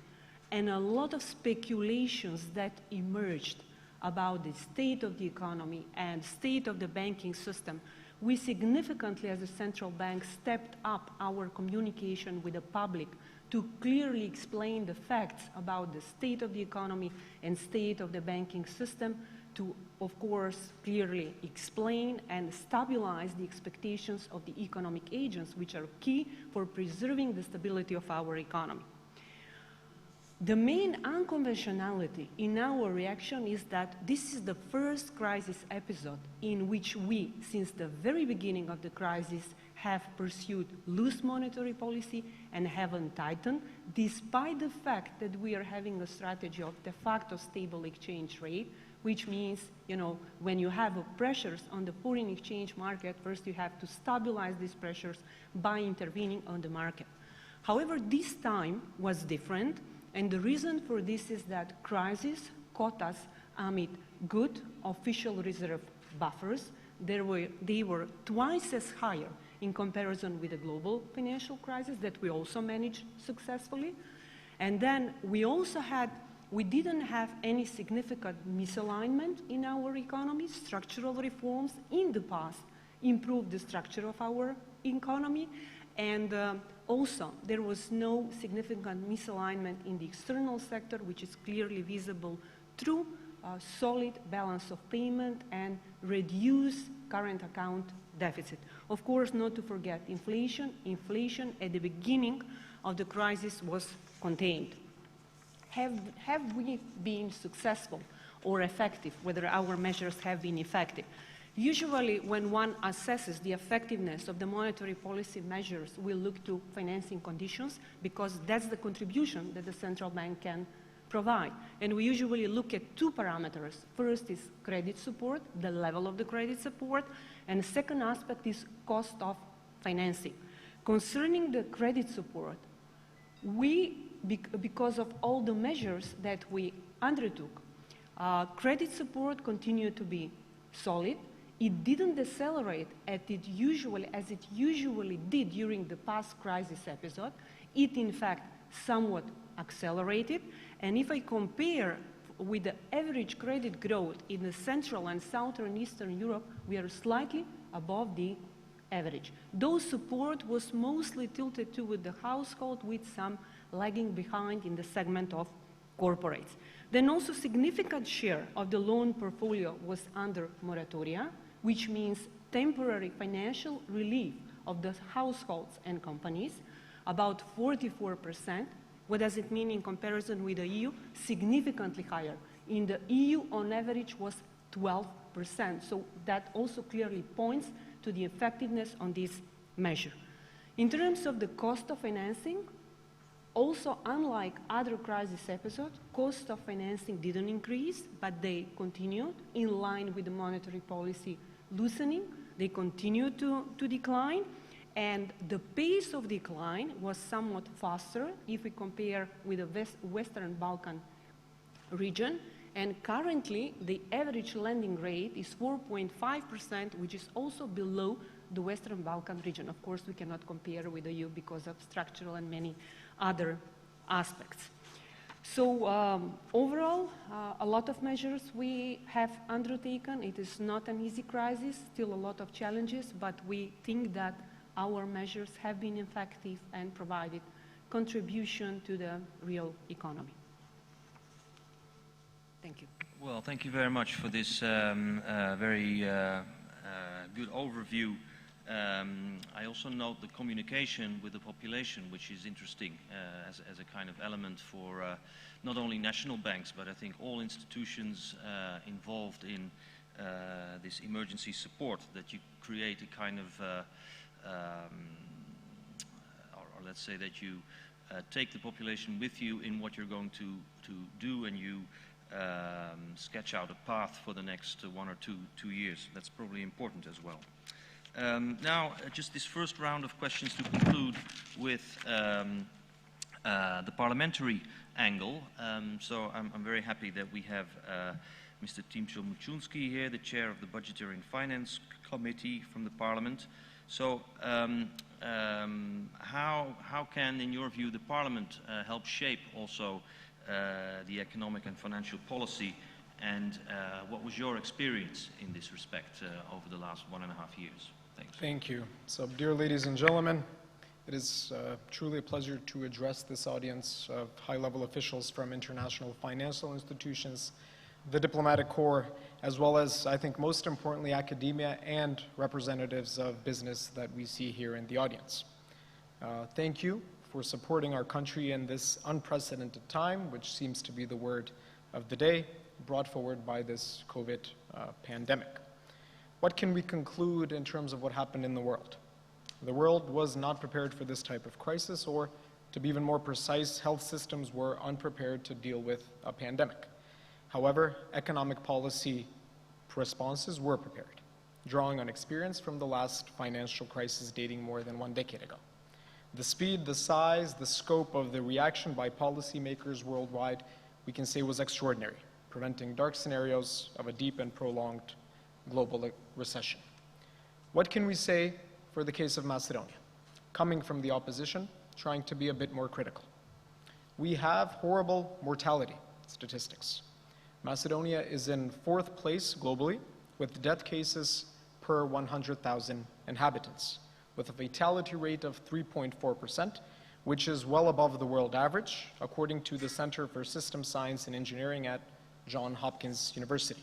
and a lot of speculations that emerged about the state of the economy and state of the banking system, we significantly as a central bank stepped up our communication with the public to clearly explain the facts about the state of the economy and state of the banking system, to, of course, clearly explain and stabilize the expectations of the economic agents, which are key for preserving the stability of our economy. The main unconventionality in our reaction is that this is the first crisis episode in which we, since the very beginning of the crisis, have pursued loose monetary policy and haven't tightened, despite the fact that we are having a strategy of de facto stable exchange rate, which means, when you have pressures on the foreign exchange market, first you have to stabilize these pressures by intervening on the market. However, this time was different, and the reason for this is that crisis caught us amid good official reserve buffers. They were twice as higher in comparison with the global financial crisis that we also managed successfully. And then we didn't have any significant misalignment in our economy. Structural reforms in the past improved the structure of our economy, and also there was no significant misalignment in the external sector, which is clearly visible through a solid balance of payment and reduced current account deficit. Of course, not to forget inflation. Inflation at the beginning of the crisis was contained. Have we been successful or effective, whether our measures have been effective? Usually, when one assesses the effectiveness of the monetary policy measures, we look to financing conditions because that's the contribution that the central bank can provide. And we usually look at two parameters. First is credit support, the level of the credit support, and the second aspect is cost of financing. Concerning the credit support, because of all the measures that we undertook, credit support continued to be solid. It didn't decelerate as it usually did during the past crisis episode. It, in fact, somewhat accelerated. And if I compare with the average credit growth in the Central and Southern Eastern Europe, we are slightly above the average. Though support was mostly tilted toward the household with some lagging behind in the segment of corporates. Then also significant share of the loan portfolio was under moratoria, which means temporary financial relief of the households and companies, about 44%. What does it mean in comparison with the EU? Significantly higher. In the EU, on average, was 12%. So that also clearly points to the effectiveness on this measure. In terms of the cost of financing, also unlike other crisis episodes, cost of financing didn't increase, but they continued in line with the monetary policy loosening. They continued to decline. And the pace of decline was somewhat faster if we compare with the Western Balkan region. And currently, the average lending rate is 4.5%, which is also below the Western Balkan region. Of course, we cannot compare with the EU because of structural and many other aspects. So overall, a lot of measures we have undertaken. It is not an easy crisis, still a lot of challenges, but we think that our measures have been effective and provided contribution to the real economy. Thank you. Well, thank you very much for this very good overview. I also note the communication with the population, which is interesting as a kind of element for not only national banks, but I think all institutions involved in this emergency support, that you create a kind of, or let's say that you take the population with you in what you're going to do, and you sketch out a path for the next 1 or 2 years. That's probably important as well. Now, just this first round of questions to conclude with the parliamentary angle. So I'm very happy that we have Mr. Timcho Muchunski here, the chair of the Budgetary and Finance Committee from the Parliament. So how can, in your view, the Parliament help shape also the economic and financial policy, and what was your experience in this respect over the last 1.5 years? Thanks. Thank you. So, dear ladies and gentlemen, it is truly a pleasure to address this audience of high-level officials from international financial institutions, the diplomatic corps, as well as, I think most importantly, academia and representatives of business that we see here in the audience. Thank you for supporting our country in this unprecedented time, which seems to be the word of the day, brought forward by this COVID pandemic. What can we conclude in terms of what happened in the world? The world was not prepared for this type of crisis, or to be even more precise, health systems were unprepared to deal with a pandemic. However, economic policy responses were prepared, drawing on experience from the last financial crisis dating more than 1 decade ago. The speed, the size, the scope of the reaction by policymakers worldwide, we can say, was extraordinary, preventing dark scenarios of a deep and prolonged global recession. What can we say for the case of Macedonia? Coming from the opposition, trying to be a bit more critical. We have horrible mortality statistics. Macedonia is in 4th place globally with death cases per 100,000 inhabitants, with a fatality rate of 3.4%, which is well above the world average, according to the Center for Systems Science and Engineering at Johns Hopkins University.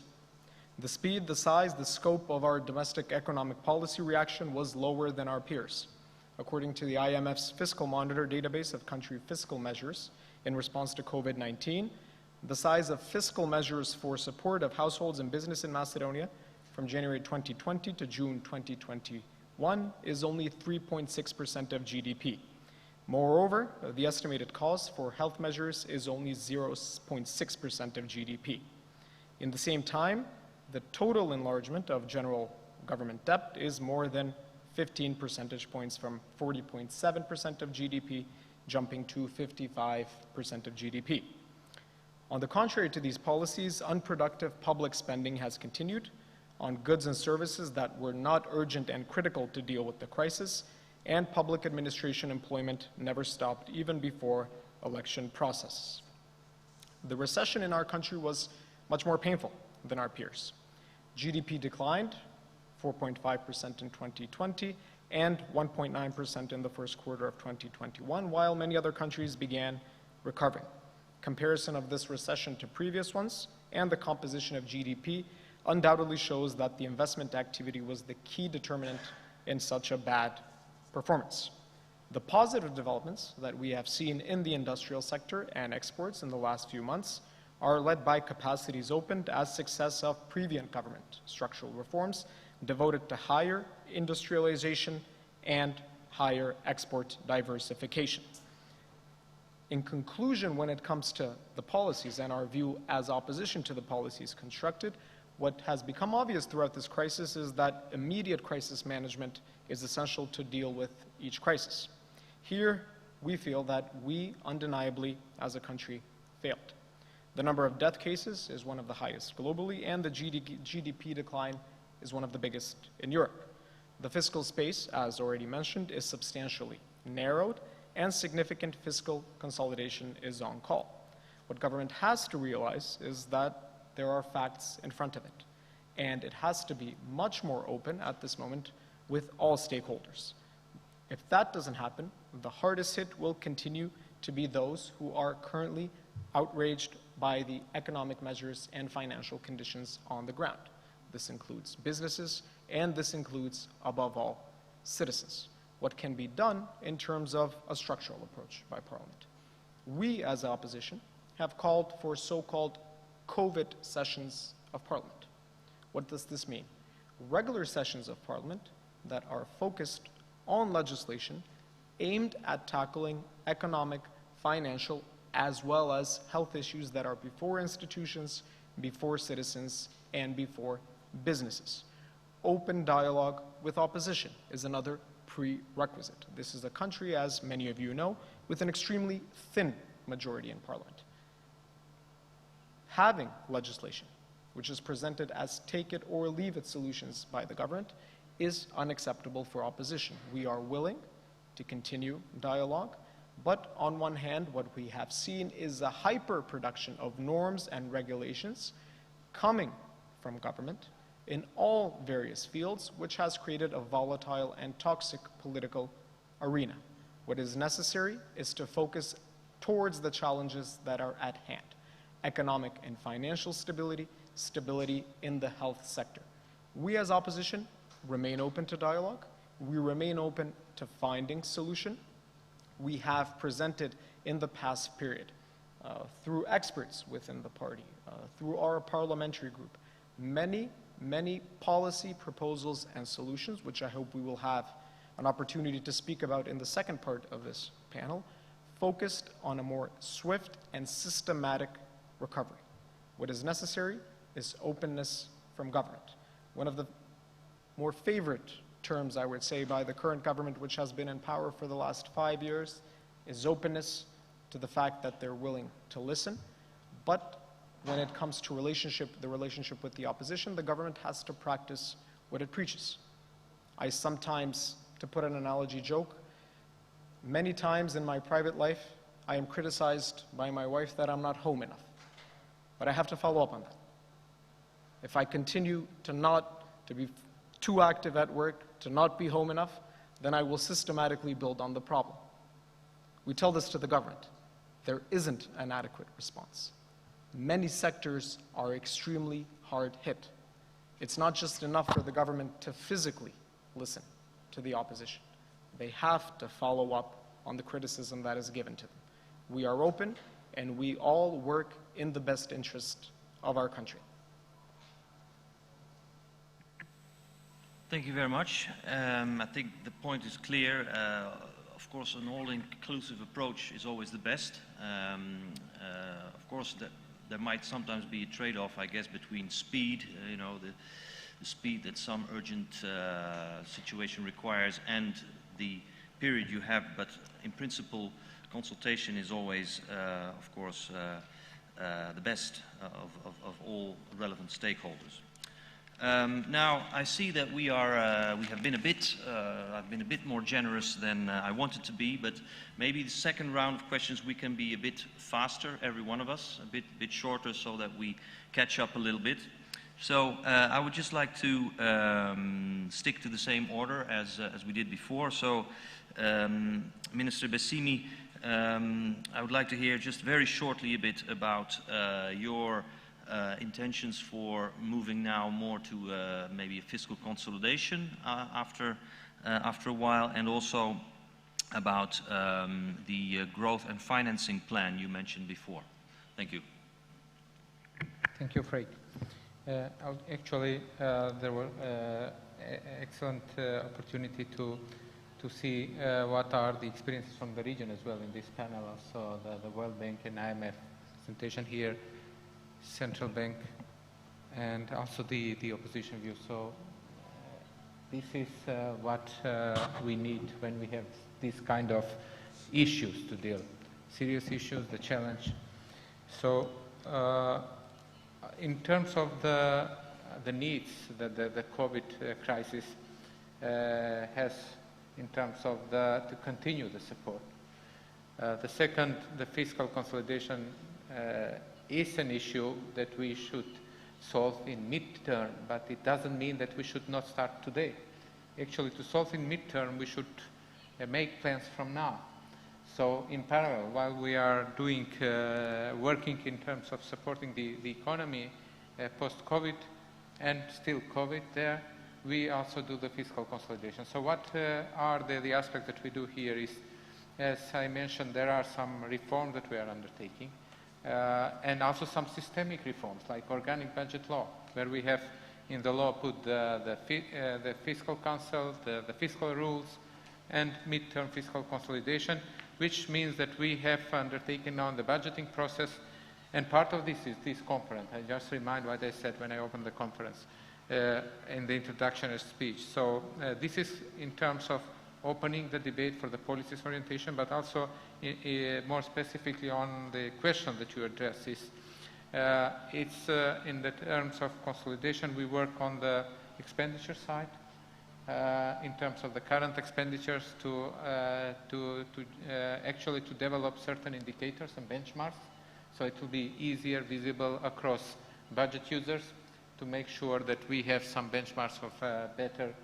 The speed, the size, the scope of our domestic economic policy reaction was lower than our peers. According to the IMF's Fiscal Monitor database of country fiscal measures in response to COVID-19, the size of fiscal measures for support of households and business in Macedonia from January 2020 to June 2021 is only 3.6% of GDP. Moreover, the estimated cost for health measures is only 0.6% of GDP. In the same time, the total enlargement of general government debt is more than 15 percentage points, from 40.7% of GDP jumping to 55% of GDP. On the contrary to these policies, unproductive public spending has continued on goods and services that were not urgent and critical to deal with the crisis, and public administration employment never stopped even before election process. The recession in our country was much more painful than our peers. GDP declined 4.5% in 2020 and 1.9% in the first quarter of 2021, while many other countries began recovering. Comparison of this recession to previous ones and the composition of GDP undoubtedly shows that the investment activity was the key determinant in such a bad performance. The positive developments that we have seen in the industrial sector and exports in the last few months are led by capacities opened as success of previous government structural reforms devoted to higher industrialization and higher export diversification. In conclusion, when it comes to the policies and our view as opposition to the policies constructed, what has become obvious throughout this crisis is that immediate crisis management is essential to deal with each crisis. Here, we feel that we undeniably, as a country, failed. The number of death cases is one of the highest globally, and the GDP decline is one of the biggest in Europe. The fiscal space, as already mentioned, is substantially narrowed, and significant fiscal consolidation is on call. What government has to realize is that there are facts in front of it, and it has to be much more open at this moment with all stakeholders. If that doesn't happen, the hardest hit will continue to be those who are currently outraged by the economic measures and financial conditions on the ground. This includes businesses, and this includes, above all, citizens. What can be done in terms of a structural approach by Parliament? We, as opposition, have called for so-called COVID sessions of Parliament. What does this mean? Regular sessions of Parliament that are focused on legislation aimed at tackling economic, financial, as well as health issues that are before institutions, before citizens, and before businesses. Open dialogue with opposition is another prerequisite. This is a country, as many of you know, with an extremely thin majority in Parliament. Having legislation, which is presented as take it or leave it solutions by the government, is unacceptable for opposition. We are willing to continue dialogue, but on one hand, what we have seen is a hyper-production of norms and regulations coming from government in all various fields, which has created a volatile and toxic political arena. What is necessary is to focus towards the challenges that are at hand: economic and financial stability, stability in the health sector. We as opposition remain open to dialogue. We remain open to finding solution. We have presented in the past period, through experts within the party, through our parliamentary group, many policy proposals and solutions, which I hope we will have an opportunity to speak about in the second part of this panel, focused on a more swift and systematic recovery. What is necessary is openness from government. One of the more favorite terms, I would say, by the current government, which has been in power for the last 5 years, is openness to the fact that they're willing to listen. But when it comes to the relationship with the opposition, the government has to practice what it preaches. I sometimes, to put an analogy, joke, many times in my private life, I am criticized by my wife that I'm not home enough. But I have to follow up on that. If I continue to be too active at work, to not be home enough, then I will systematically build on the problem. We tell this to the government. There isn't an adequate response. Many sectors are extremely hard hit. It's not just enough for the government to physically listen to the opposition. They have to follow up on the criticism that is given to them. We are open, and we all work in the best interest of our country. Thank you very much. I think the point is clear. Of course, an all-inclusive approach is always the best. Of course, there might sometimes be a trade-off, I guess, between speed, you know, the speed that some urgent situation requires and the period you have. But in principle, consultation is always, of course, the best of all relevant stakeholders. Now, I see that we have been I've been a bit more generous than I wanted to be, but maybe the second round of questions we can be a bit faster, every one of us, a bit shorter, so that we catch up a little bit. So I would just like to stick to the same order as we did before. So, Minister Bessimi, I would like to hear just very shortly a bit about your intentions for moving now more to maybe a fiscal consolidation after a while, and also about the growth and financing plan you mentioned before. Thank you. Thank you, Frank. Actually, there were excellent opportunity to see what are the experiences from the region as well in this panel. Also, the World Bank and IMF presentation here, Central Bank, and also the opposition view. So this is what we need when we have this kind of issues to deal, serious issues, the challenge. So in terms of the needs that the COVID crisis has in terms of to continue the support. The second, the fiscal consolidation is an issue that we should solve in mid-term, but it doesn't mean that we should not start today. Actually, to solve in mid-term, we should make plans from now. So in parallel, while we are doing, working in terms of supporting the economy post-COVID and still COVID there, we also do the fiscal consolidation. So what are the aspects that we do here is, as I mentioned, there are some reforms that we are undertaking, and also some systemic reforms like organic budget law, where we have in the law put the fiscal council, the fiscal rules, and mid-term fiscal consolidation, which means that we have undertaken now the budgeting process, and part of this is this conference. I just remind what I said when I opened the conference in the introductory speech. So this is in terms of opening the debate for the policies orientation, but also more specifically on the question that you address is, it's in the terms of consolidation, we work on the expenditure side, in terms of the current expenditures to actually to develop certain indicators and benchmarks, so it will be easier, visible across budget users to make sure that we have some benchmarks of better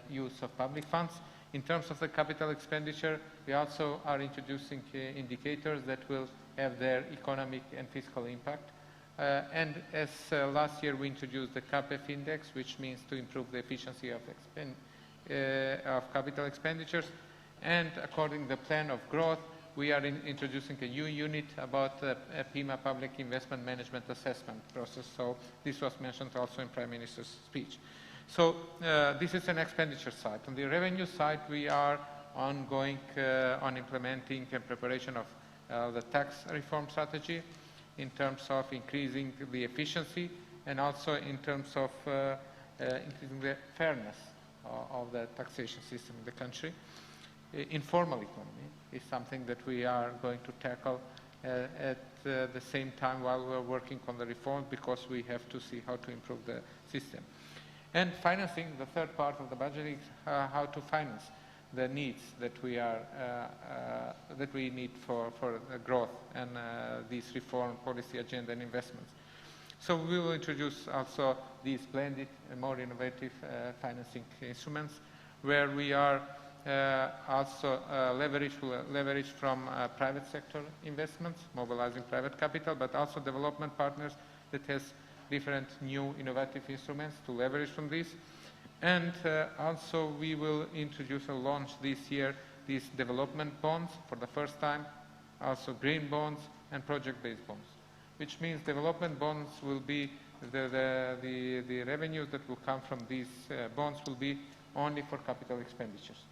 use of public funds. In terms of the capital expenditure, we also are introducing indicators that will have their economic and fiscal impact. And as last year we introduced the CAPEF index, which means to improve the efficiency of capital expenditures. And according to the plan of growth, we are introducing a new unit about the PIMA public investment management assessment process. So this was mentioned also in Prime Minister's speech. So this is an expenditure side. On the revenue side, we are ongoing on implementing and preparation of the tax reform strategy in terms of increasing the efficiency and also in terms of increasing the fairness of the taxation system in the country. Informal economy is something that we are going to tackle at the same time while we're working on the reform, because we have to see how to improve the system. And financing, the third part of the budget, is how to finance the needs that we are that we need for growth and this reform policy agenda and investments. So we will introduce also these blended and more innovative financing instruments, where we are also leverage from private sector investments, mobilizing private capital, but also development partners that has different new innovative instruments to leverage from this. And also we will introduce or launch this year these development bonds for the first time, also green bonds and project-based bonds, which means development bonds will be the revenues that will come from these bonds will be only for capital expenditures.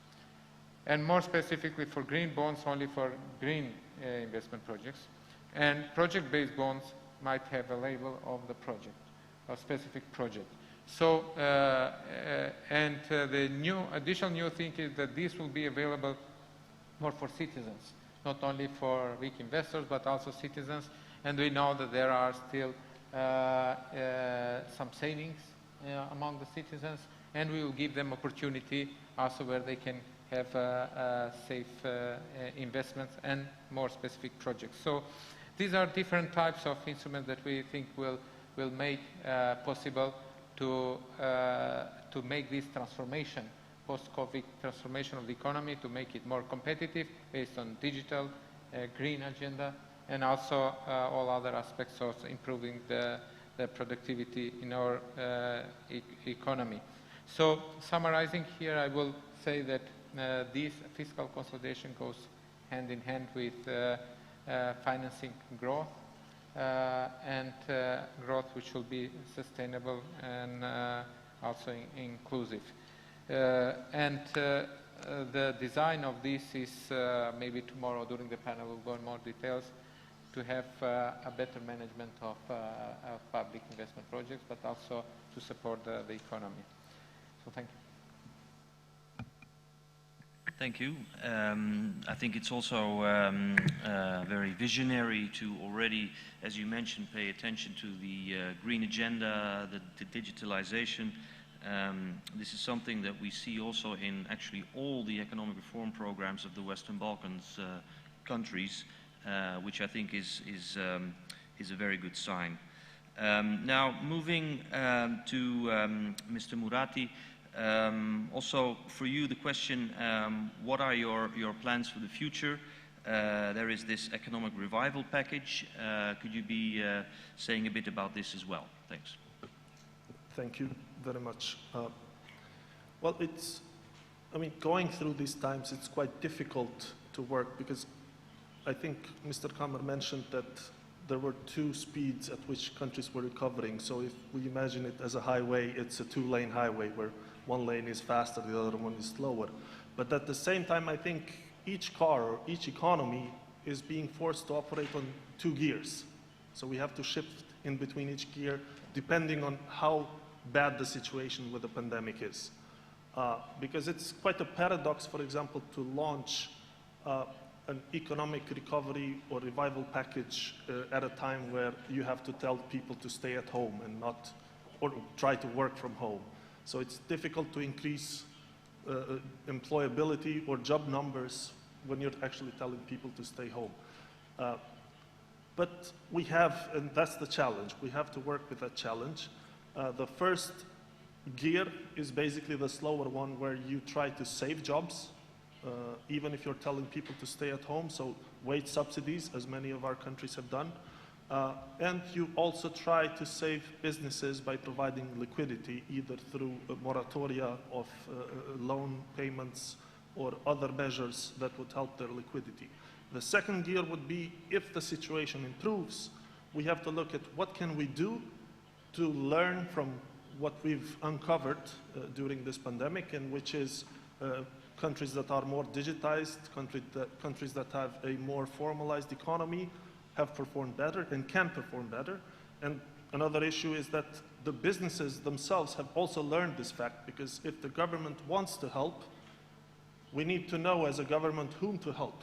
And more specifically for green bonds, only for green investment projects. And project-based bonds might have a label of the project, a specific project. So, the additional new thing is that this will be available more for citizens, not only for weak investors, but also citizens. And we know that there are still some savings among the citizens, and we will give them opportunity also where they can have safe investments and more specific projects. So these are different types of instruments that we think will make possible to make this transformation, post-COVID transformation of the economy, to make it more competitive based on digital, green agenda, and also all other aspects of improving the productivity in our economy. So summarizing here, I will say that this fiscal consolidation goes hand in hand with financing growth, and growth which will be sustainable and also inclusive. The design of this is, maybe tomorrow during the panel we'll go in more details, to have a better management of public investment projects, but also to support the economy. So thank you. Thank you. I think it's also very visionary to already, as you mentioned, pay attention to the green agenda, the digitalization. This is something that we see also in actually all the economic reform programs of the Western Balkans countries, which I think is a very good sign. Now, moving to Mr. Murati. Also for you the question, what are your plans for the future? There is this economic revival package. Could you be saying a bit about this as well? Thanks. Thank you very much. Well, going through these times, it's quite difficult to work because I think Mr. Kammer mentioned that there were two speeds at which countries were recovering. So if we imagine it as a highway, it's a two-lane highway where one lane is faster, the other one is slower. But at the same time, I think each car or each economy is being forced to operate on two gears. So we have to shift in between each gear depending on how bad the situation with the pandemic is. Because it's quite a paradox, for example, to launch an economic recovery or revival package at a time where you have to tell people to stay at home and not, or try to work from home. So it's difficult to increase employability or job numbers when you're actually telling people to stay home. But we have, and that's the challenge, we have to work with that challenge. The first gear is basically the slower one where you try to save jobs, even if you're telling people to stay at home, so wage subsidies, as many of our countries have done. And you also try to save businesses by providing liquidity, either through a moratoria of loan payments or other measures that would help their liquidity. The second gear would be, if the situation improves, we have to look at what can we do to learn from what we've uncovered during this pandemic, and which is countries that are more digitized, countries that have a more formalized economy have performed better and can perform better. And another issue is that the businesses themselves have also learned this fact, because if the government wants to help, we need to know as a government whom to help.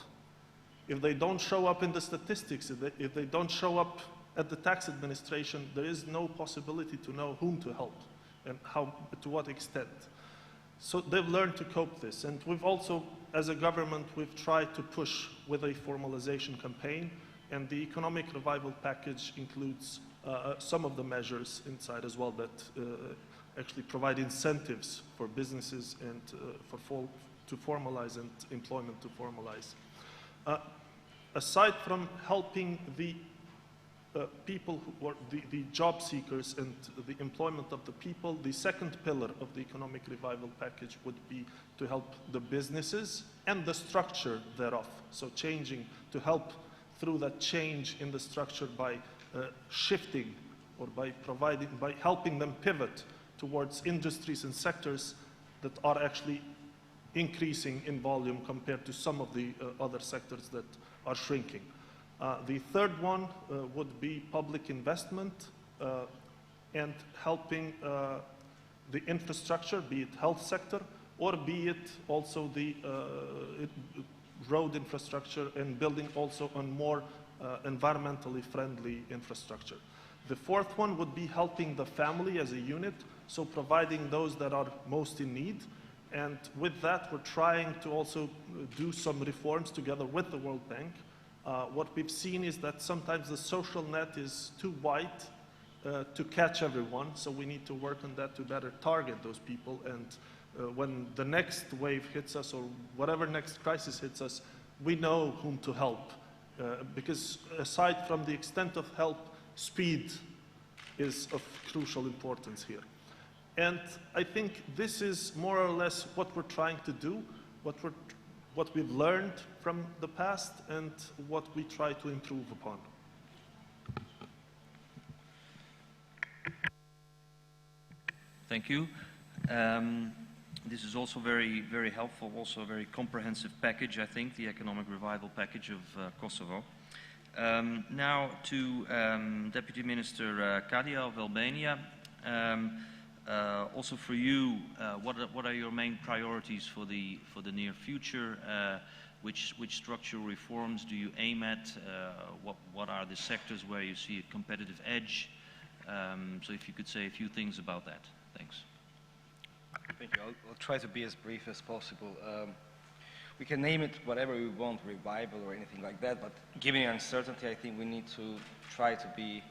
If they don't show up in the statistics, if they don't show up at the tax administration, there is no possibility to know whom to help and how, to what extent. So they've learned to cope this. And we've also, as a government, we've tried to push with a formalization campaign, and the economic revival package includes some of the measures inside as well that actually provide incentives for businesses and to formalize and employment to formalize. Aside from helping the people who are the job seekers and the employment of the people, the second pillar of the economic revival package would be to help the businesses and the structure thereof. So changing, to help through that change in the structure by shifting or by helping them pivot towards industries and sectors that are actually increasing in volume compared to some of the other sectors that are shrinking. The third one would be public investment and helping the infrastructure, be it health sector, or be it also the road infrastructure, and building also on more environmentally friendly infrastructure. The fourth one would be helping the family as a unit, so providing those that are most in need. And with that, we're trying to also do some reforms together with the World Bank. What we've seen is that sometimes the social net is too wide to catch everyone, so we need to work on that to better target those people. And when the next wave hits us, or whatever next crisis hits us, we know whom to help. Because aside from the extent of help, speed is of crucial importance here. And I think this is more or less what we're trying to do, what we've learned from the past, and what we try to improve upon. Thank you. This is also very, very helpful, also a very comprehensive package, I think, the economic revival package of Kosovo. Now to Deputy Minister Kadia of Albania. Also for you, what are your main priorities for the near future? Which structural reforms do you aim at? What are the sectors where you see a competitive edge? So if you could say a few things about that. Thanks. Thank you. I'll try to be as brief as possible. We can name it whatever we want, revival or anything like that, but given the uncertainty, I think we need to try to be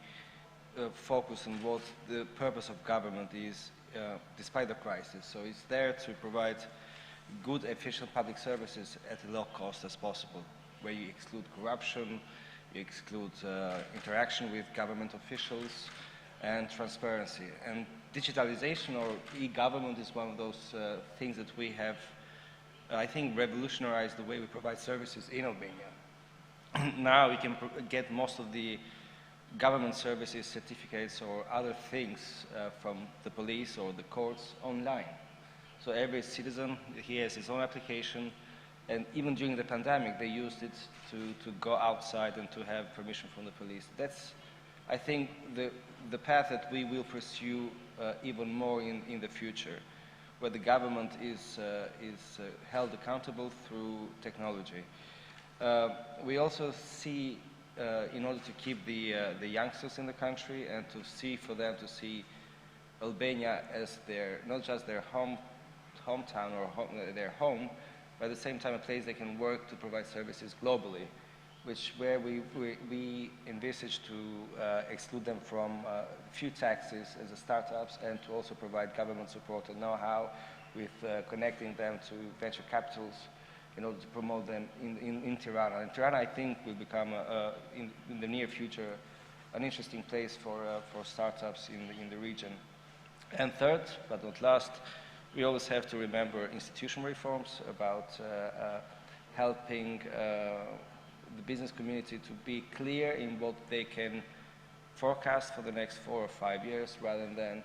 focused on what the purpose of government is, despite the crisis. So it's there to provide good, efficient public services at a low cost as possible, where you exclude corruption, you exclude interaction with government officials, and transparency. And digitalization or e-government is one of those things that we have, I think, revolutionized the way we provide services in Albania. Now we can get most of the government services, certificates or other things from the police or the courts online. So every citizen, he has his own application, and even during the pandemic they used it to go outside and to have permission from the police. That's, I think, the path that we will pursue even more in the future, where the government is held accountable through technology. We also see, in order to keep the youngsters in the country and to see for them to see Albania as their, not just their hometown or their home, but at the same time a place they can work to provide services globally, where we envisage to exclude them from few taxes as a startups, and to also provide government support and know-how with connecting them to venture capitals in order to promote them in Tirana. And Tirana, I think, will become, in the near future, an interesting place for startups in the region. And third, but not last, we always have to remember institutional reforms, about helping the business community to be clear in what they can forecast for the next 4 or 5 years, rather than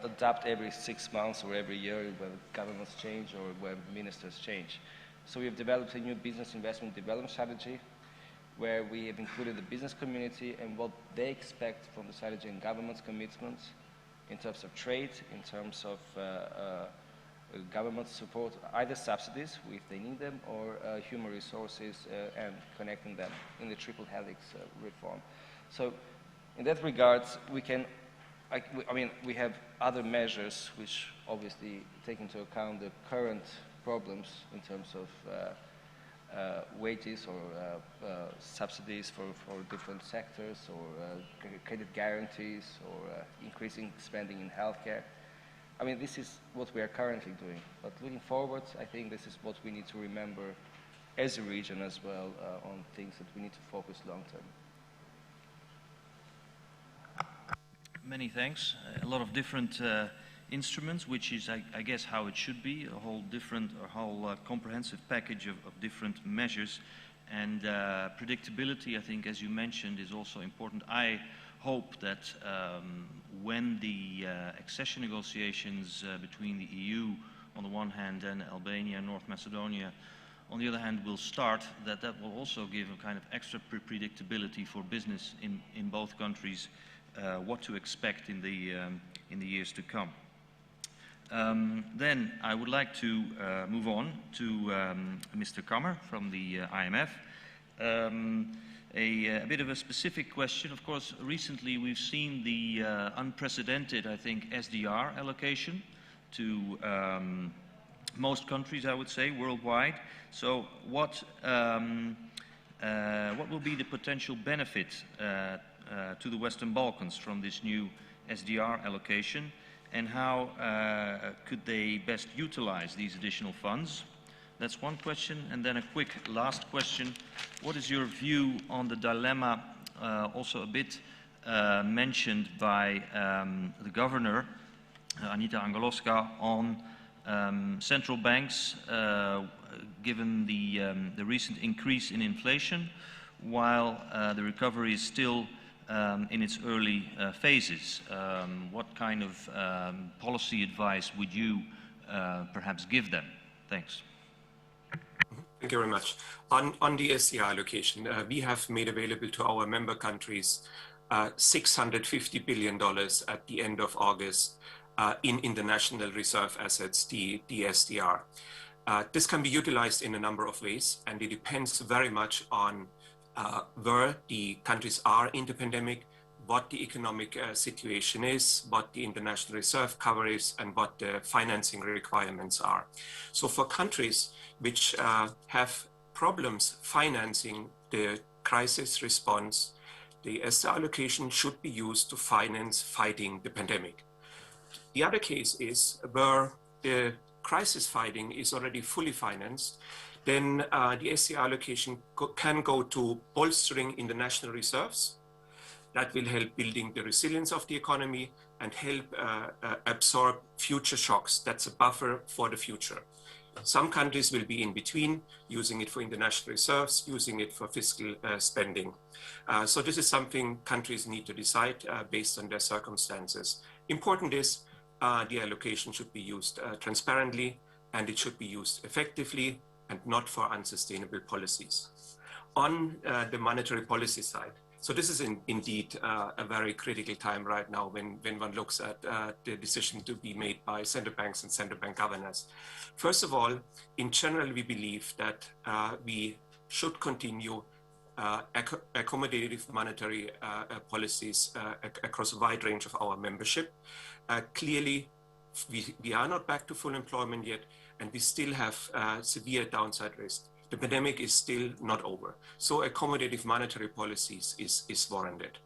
adapt every 6 months or every year when governments change or when ministers change. So we have developed a new business investment development strategy, where we have included the business community and what they expect from the strategy and government's commitments in terms of trade, in terms of government support, either subsidies if they need them, or human resources and connecting them in the triple helix reform. So in that regard, we can, I mean, we have other measures which obviously take into account the current problems in terms of wages or subsidies for different sectors, or credit guarantees, or increasing spending in healthcare. I mean, this is what we are currently doing. But looking forward, I think this is what we need to remember as a region as well, on things that we need to focus long term. Many thanks. A lot of different instruments, which is, I guess, how it should be, a whole different, a whole comprehensive package of different measures. And predictability, I think, as you mentioned, is also important. I hope that when the accession negotiations between the EU on the one hand and Albania and North Macedonia on the other hand will start, that will also give a kind of extra predictability for business in both countries, what to expect in the years to come. Then I would like to move on to Mr. Kammer from the IMF. A bit of a specific question. Of course, recently we've seen the unprecedented, I think, SDR allocation to most countries, I would say, worldwide. So what will be the potential benefit to the Western Balkans from this new SDR allocation, and how could they best utilize these additional funds? That's one question. And then a quick last question. What is your view on the dilemma, also a bit mentioned by the governor, Anita Angelowska, on central banks, given the recent increase in inflation, while the recovery is still in its early phases? What kind of policy advice would you perhaps give them? Thanks. Thank you very much. On the SDR allocation, we have made available to our member countries $650 billion at the end of August in international reserve assets, the SDR. This can be utilized in a number of ways, and it depends very much on where the countries are in the pandemic, what the economic situation is, what the international reserve cover is, and what the financing requirements are. So for countries which have problems financing the crisis response, the SDR allocation should be used to finance fighting the pandemic. The other case is where the crisis fighting is already fully financed, then the SDR allocation can go to bolstering in the national reserves. That will help building the resilience of the economy and help absorb future shocks. That's a buffer for the future. Some countries will be in between, using it for international reserves, using it for fiscal spending. So this is something countries need to decide based on their circumstances. Important is the allocation should be used transparently, and it should be used effectively and not for unsustainable policies. On the monetary policy side, so this is indeed a very critical time right now when one looks at the decision to be made by central banks and central bank governors. First of all, in general, we believe that we should continue accommodative monetary policies across a wide range of our membership. Clearly, we are not back to full employment yet, and we still have severe downside risk. The pandemic is still not over. So accommodative monetary policies is warranted.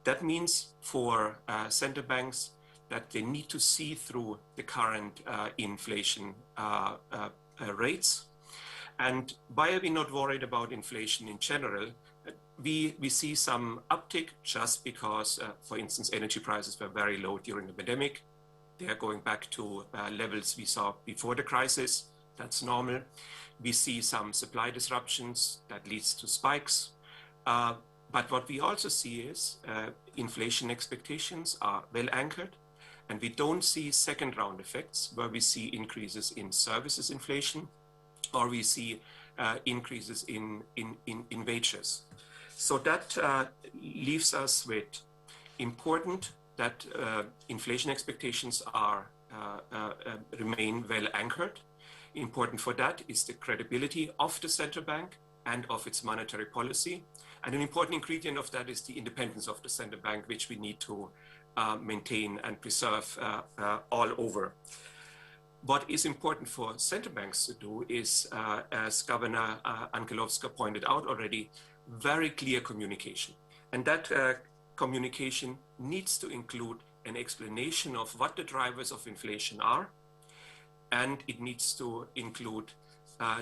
That means for central banks that they need to see through the current inflation rates. And why are we not worried about inflation in general? We see some uptick just because, for instance, energy prices were very low during the pandemic. They are going back to levels we saw before the crisis. That's normal. We see some supply disruptions that leads to spikes. But what we also see is inflation expectations are well anchored, and we don't see second round effects where we see increases in services inflation, or we see increases in wages. So that leaves us with important that inflation expectations are remain well anchored. Important for that is the credibility of the central bank and of its monetary policy. And an important ingredient of that is the independence of the central bank, which we need to maintain and preserve all over. What is important for central banks to do is, as Governor Angelowska pointed out already, very clear communication. And that communication needs to include an explanation of what the drivers of inflation are, and it needs to include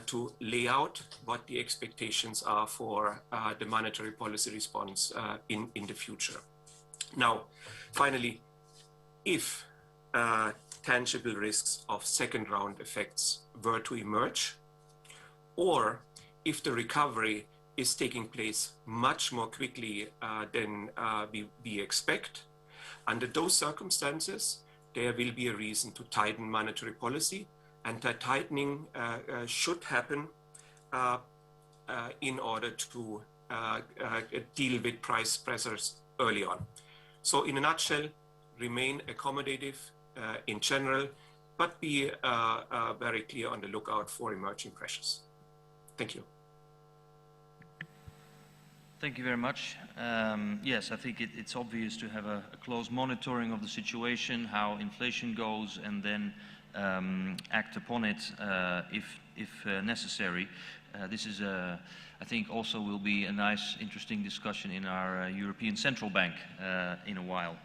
to lay out what the expectations are for the monetary policy response in the future. Now, finally, if tangible risks of second round effects were to emerge, or if the recovery is taking place much more quickly than we expect, under those circumstances, there will be a reason to tighten monetary policy, and that tightening should happen in order to deal with price pressures early on. So in a nutshell, remain accommodative in general, but be very clear on the lookout for emerging pressures. Thank you. Thank you very much. Yes, I think it's obvious to have a close monitoring of the situation, how inflation goes, and then act upon it if necessary. This is, I think, also will be a nice, interesting discussion in our European Central Bank in a while.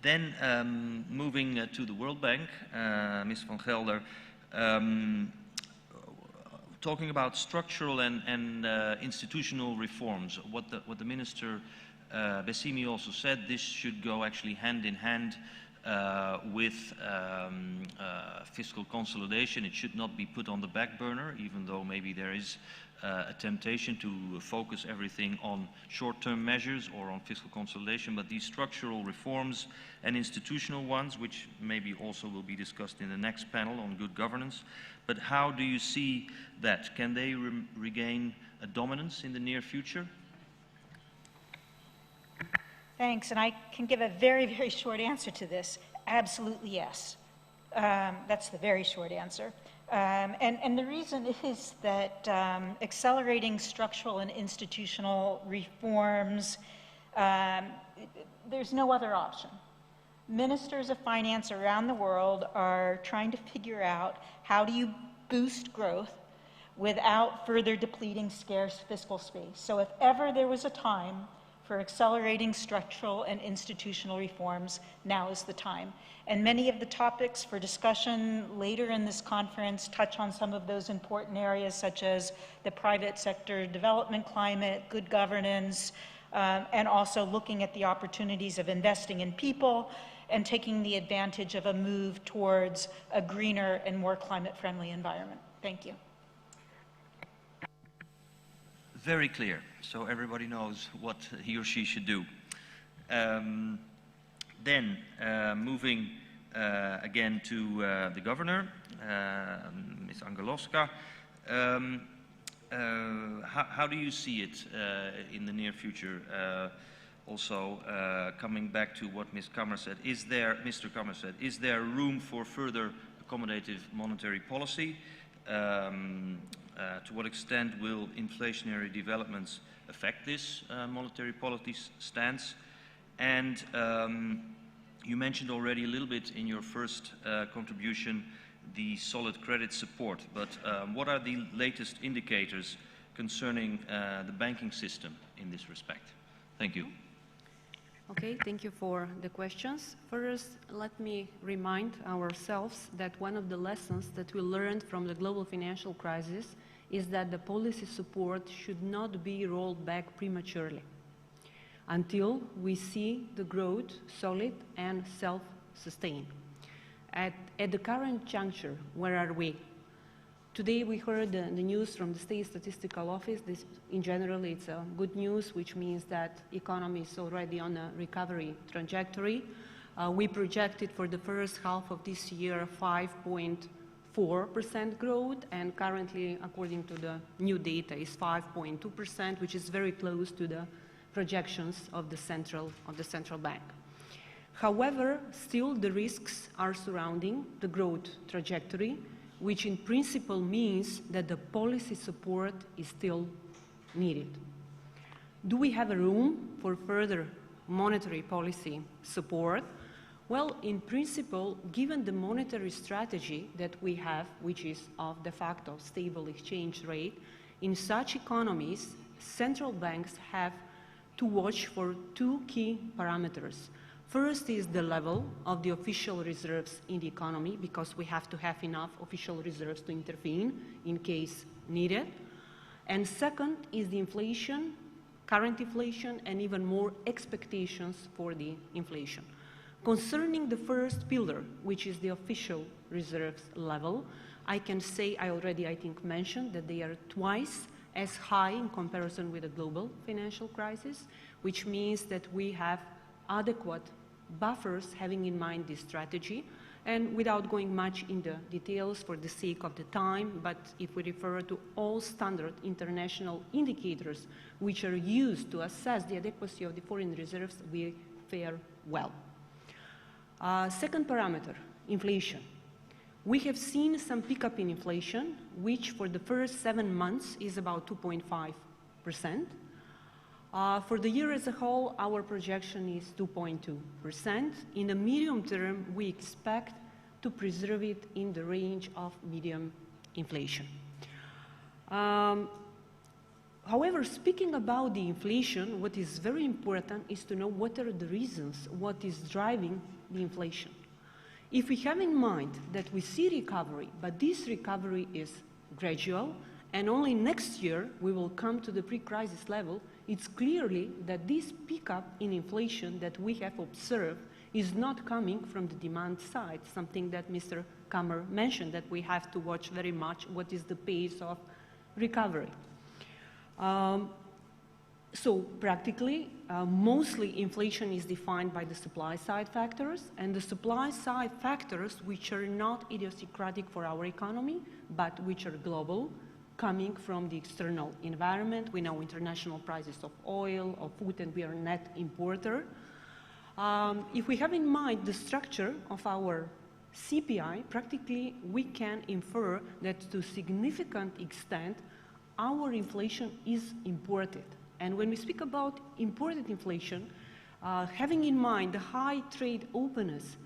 Then moving to the World Bank, Ms. van Gelder, talking about structural and institutional reforms, what the Minister Bessimi also said, this should go actually hand in hand with fiscal consolidation. It should not be put on the back burner, even though maybe there is a temptation to focus everything on short-term measures or on fiscal consolidation, but these structural reforms and institutional ones, which maybe also will be discussed in the next panel on good governance, but how do you see that? Can they regain a dominance in the near future? Thanks, and I can give a very, very short answer to this. Absolutely yes. That's the very short answer. And the reason is that accelerating structural and institutional reforms, there's no other option. Ministers of finance around the world are trying to figure out how do you boost growth without further depleting scarce fiscal space. So if ever there was a time for accelerating structural and institutional reforms, now is the time. And many of the topics for discussion later in this conference touch on some of those important areas, such as the private sector development climate, good governance, and also looking at the opportunities of investing in people and taking the advantage of a move towards a greener and more climate-friendly environment. Thank you. Very clear, so everybody knows what he or she should do. Then, moving again to the governor, Ms. Angelowska, how do you see it in the near future? Also, coming back to what Mr. Kammer said, is there room for further accommodative monetary policy? To what extent will inflationary developments affect this monetary policy stance? And you mentioned already a little bit in your first contribution the solid credit support, but what are the latest indicators concerning the banking system in this respect? Thank you. Okay, thank you for the questions. First, let me remind ourselves that one of the lessons that we learned from the global financial crisis is that the policy support should not be rolled back prematurely until we see the growth solid and self-sustained. At the current juncture, where are we? Today we heard the news from the State Statistical Office. This, in general, it's good news, which means that economy is already on a recovery trajectory. We projected for the first half of this year 5.4% growth, and currently, according to the new data, is 5.2%, which is very close to the projections of the central bank. However, still the risks are surrounding the growth trajectory, which in principle means that the policy support is still needed. Do we have a room for further monetary policy support? Well, in principle, given the monetary strategy that we have, which is of de facto stable exchange rate, in such economies, central banks have to watch for two key parameters. First is the level of the official reserves in the economy, because we have to have enough official reserves to intervene in case needed. And second is the inflation, current inflation, and even more expectations for the inflation. Concerning the first pillar, which is the official reserves level, I can say, I already, I think, mentioned that they are twice as high in comparison with the global financial crisis, which means that we have adequate buffers having in mind this strategy. And without going much into details for the sake of the time, but if we refer to all standard international indicators which are used to assess the adequacy of the foreign reserves, we fare well. Second parameter, inflation. We have seen some pickup in inflation, which for the first 7 months is about 2.5%. For the year as a whole, our projection is 2.2%. In the medium term, we expect to preserve it in the range of medium inflation. However, speaking about the inflation, what is very important is to know what are the reasons, what is driving the inflation. If we have in mind that we see recovery, but this recovery is gradual, and only next year we will come to the pre-crisis level, it's clearly that this pickup in inflation that we have observed is not coming from the demand side, something that Mr. Kammer mentioned, that we have to watch very much what is the pace of recovery. So practically, mostly inflation is defined by the supply side factors, and the supply side factors which are not idiosyncratic for our economy, but which are global, coming from the external environment. We know international prices of oil, of food, and we are a net importer. If we have in mind the structure of our CPI, practically we can infer that to a significant extent our inflation is imported. And when we speak about imported inflation, having in mind the high trade openness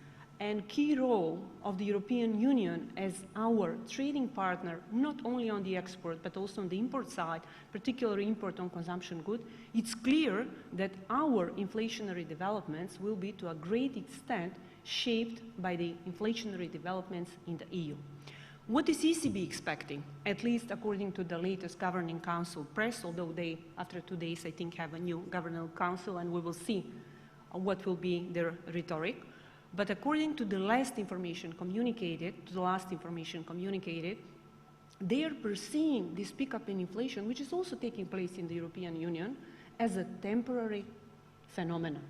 and key role of the European Union as our trading partner, not only on the export but also on the import side, particularly import on consumption goods, it's clear that our inflationary developments will be to a great extent shaped by the inflationary developments in the EU. What is ECB expecting, at least according to the latest Governing Council press, although they, after 2 days, I think, have a new Governing Council, and we will see what will be their rhetoric. But according to the last information communicated, they are perceiving this pickup in inflation, which is also taking place in the European Union, as a temporary phenomenon.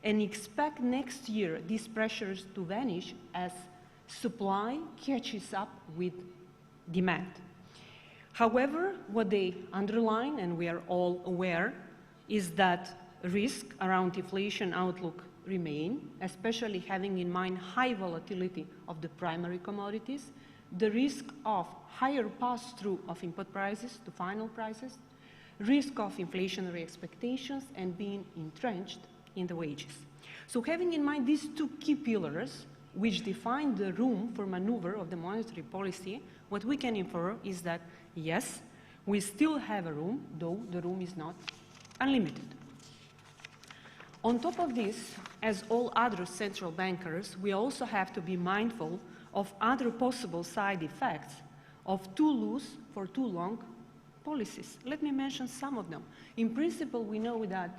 And expect next year these pressures to vanish as supply catches up with demand. However, what they underline, and we are all aware, is that risk around inflation outlook remain, especially having in mind high volatility of the primary commodities, the risk of higher pass-through of input prices to final prices, risk of inflationary expectations, and being entrenched in the wages. So having in mind these two key pillars, which define the room for maneuver of the monetary policy, what we can infer is that, yes, we still have a room, though the room is not unlimited. On top of this, as all other central bankers, we also have to be mindful of other possible side effects of too loose for too long policies. Let me mention some of them. In principle, we know that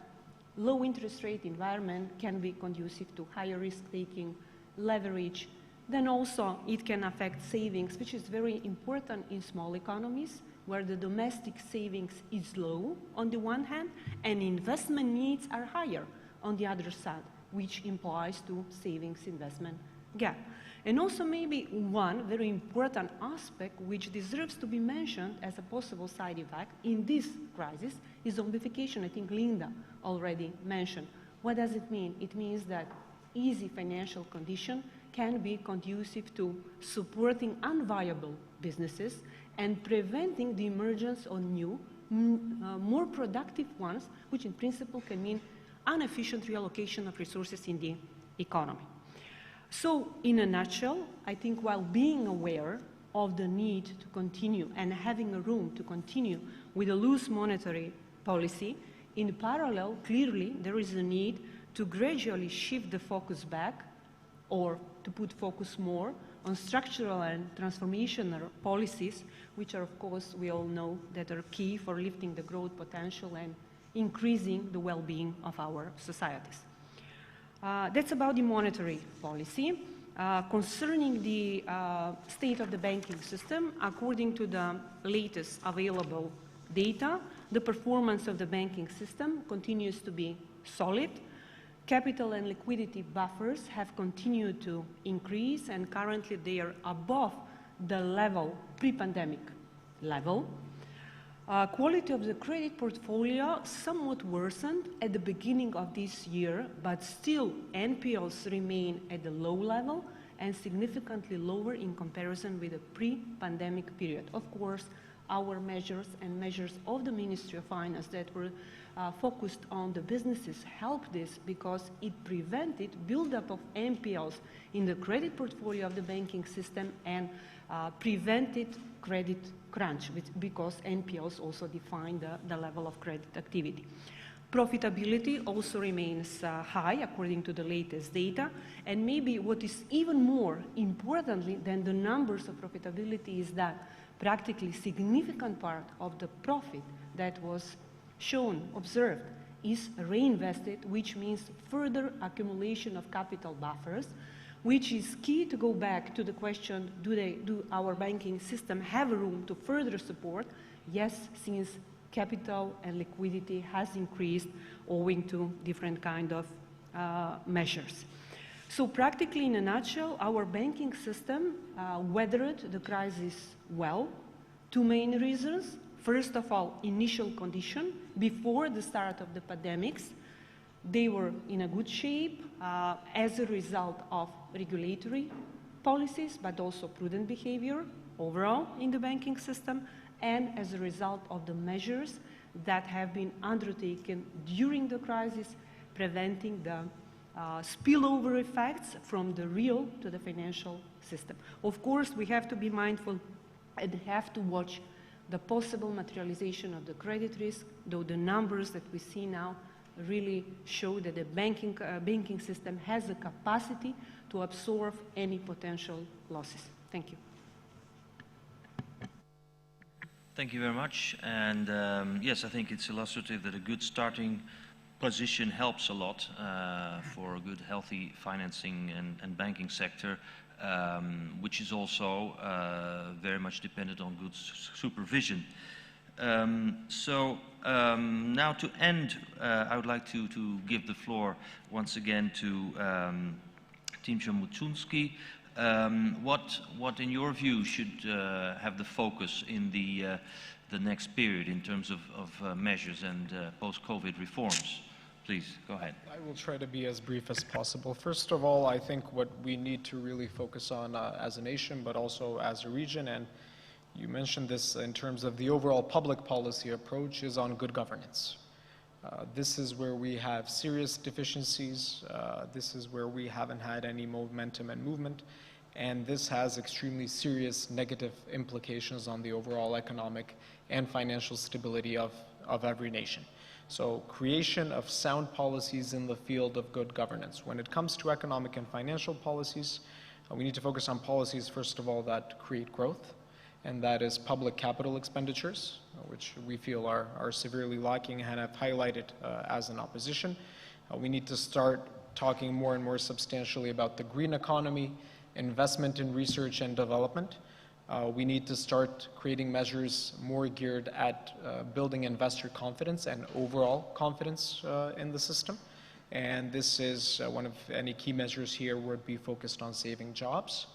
low interest rate environment can be conducive to higher risk-taking, leverage. Then also it can affect savings, which is very important in small economies, where the domestic savings is low on the one hand, and investment needs are higher on the other side, which implies to savings investment gap. And also maybe one very important aspect which deserves to be mentioned as a possible side effect in this crisis is zombification. I think Linda already mentioned. What does it mean? It means that easy financial condition can be conducive to supporting unviable businesses and preventing the emergence of new, more productive ones, which in principle can mean inefficient reallocation of resources in the economy. So, in a nutshell, I think while being aware of the need to continue and having a room to continue with a loose monetary policy, in parallel, clearly there is a need to gradually shift the focus back, or to put focus more on structural and transformational policies, which are, of course, we all know that are key for lifting the growth potential and increasing the well-being of our societies. That's about the monetary policy. Concerning the state of the banking system, according to the latest available data, the performance of the banking system continues to be solid. Capital and liquidity buffers have continued to increase, and currently they are above the level, pre-pandemic level. Quality of the credit portfolio somewhat worsened at the beginning of this year, but still NPLs remain at the low level and significantly lower in comparison with the pre-pandemic period. Of course, our measures and measures of the Ministry of Finance that were focused on the businesses helped this, because it prevented buildup of NPLs in the credit portfolio of the banking system and prevented credit crunch, because NPLs also define the level of credit activity. Profitability also remains high according to the latest data, and maybe what is even more importantly than the numbers of profitability is that practically significant part of the profit that was shown, observed, is reinvested, which means further accumulation of capital buffers, which is key to go back to the question, do our banking system have room to further support? Yes, since capital and liquidity has increased owing to different kind of measures. So practically in a nutshell, our banking system weathered the crisis well. Two main reasons. First of all, initial condition before the start of the pandemics. They were in a good shape as a result of regulatory policies, but also prudent behavior overall in the banking system, and as a result of the measures that have been undertaken during the crisis, preventing the spillover effects from the real to the financial system. Of course, we have to be mindful and have to watch the possible materialization of the credit risk, though the numbers that we see now really show that the banking system has the capacity to absorb any potential losses. Thank you. Thank you very much. And yes, I think it's illustrative that a good starting position helps a lot for a good, healthy financing and banking sector, which is also very much dependent on good supervision. Now to end, I would like to give the floor once again to Timcha Muczunski. What in your view should have the focus in the next period in terms of measures and post-COVID reforms? Please, go ahead. I will try to be as brief as possible. First of all, I think what we need to really focus on as a nation, but also as a region, and you mentioned this in terms of the overall public policy approach, is on good governance. This is where we have serious deficiencies. This is where we haven't had any momentum and movement, and this has extremely serious negative implications on the overall economic and financial stability of every nation. So creation of sound policies in the field of good governance. When it comes to economic and financial policies, we need to focus on policies, first of all, that create growth, and that is public capital expenditures, which we feel are severely lacking and have highlighted as an opposition. We need to start talking more and more substantially about the green economy, investment in research and development. We need to start creating measures more geared at building investor confidence and overall confidence in the system. And this is one of any key measures here would be focused on saving jobs.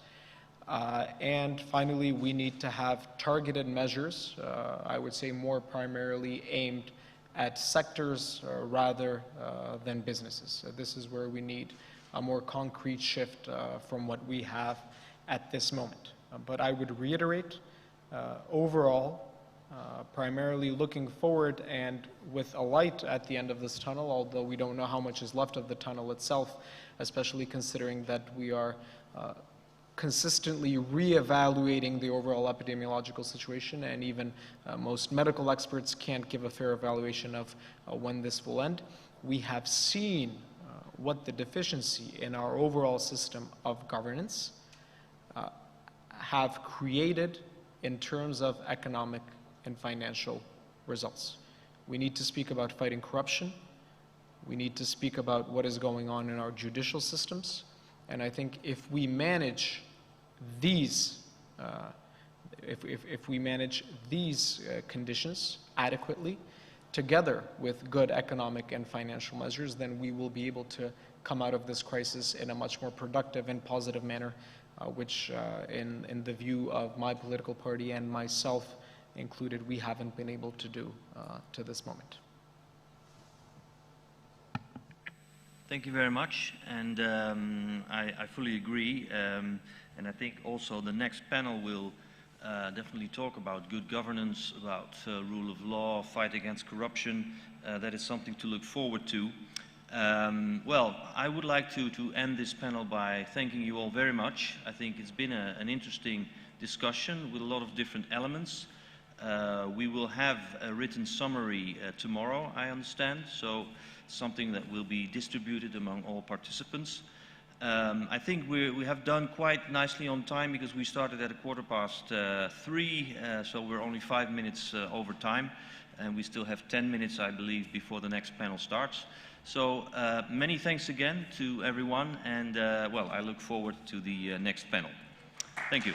And finally, we need to have targeted measures, I would say more primarily aimed at sectors rather than businesses. This is where we need a more concrete shift from what we have at this moment. But I would reiterate, overall, primarily looking forward and with a light at the end of this tunnel, although we don't know how much is left of the tunnel itself, especially considering that we are consistently re-evaluating the overall epidemiological situation, and even most medical experts can't give a fair evaluation of when this will end. We have seen what the deficiency in our overall system of governance have created in terms of economic and financial results. We need to speak about fighting corruption. We need to speak about what is going on in our judicial systems. And I think if we manage these, if we manage these conditions adequately, together with good economic and financial measures, then we will be able to come out of this crisis in a much more productive and positive manner, which in the view of my political party and myself included, we haven't been able to do to this moment. Thank you very much, and I fully agree, and I think also the next panel will definitely talk about good governance, about rule of law, fight against corruption. That is something to look forward to. Well, I would like to end this panel by thanking you all very much. I think it's been an interesting discussion with a lot of different elements. We will have a written summary tomorrow, I understand, so something that will be distributed among all participants. I think we have done quite nicely on time because we started at 3:15, so we're only 5 minutes over time, and we still have 10 minutes, I believe, before the next panel starts. So many thanks again to everyone, and well, I look forward to the next panel. Thank you.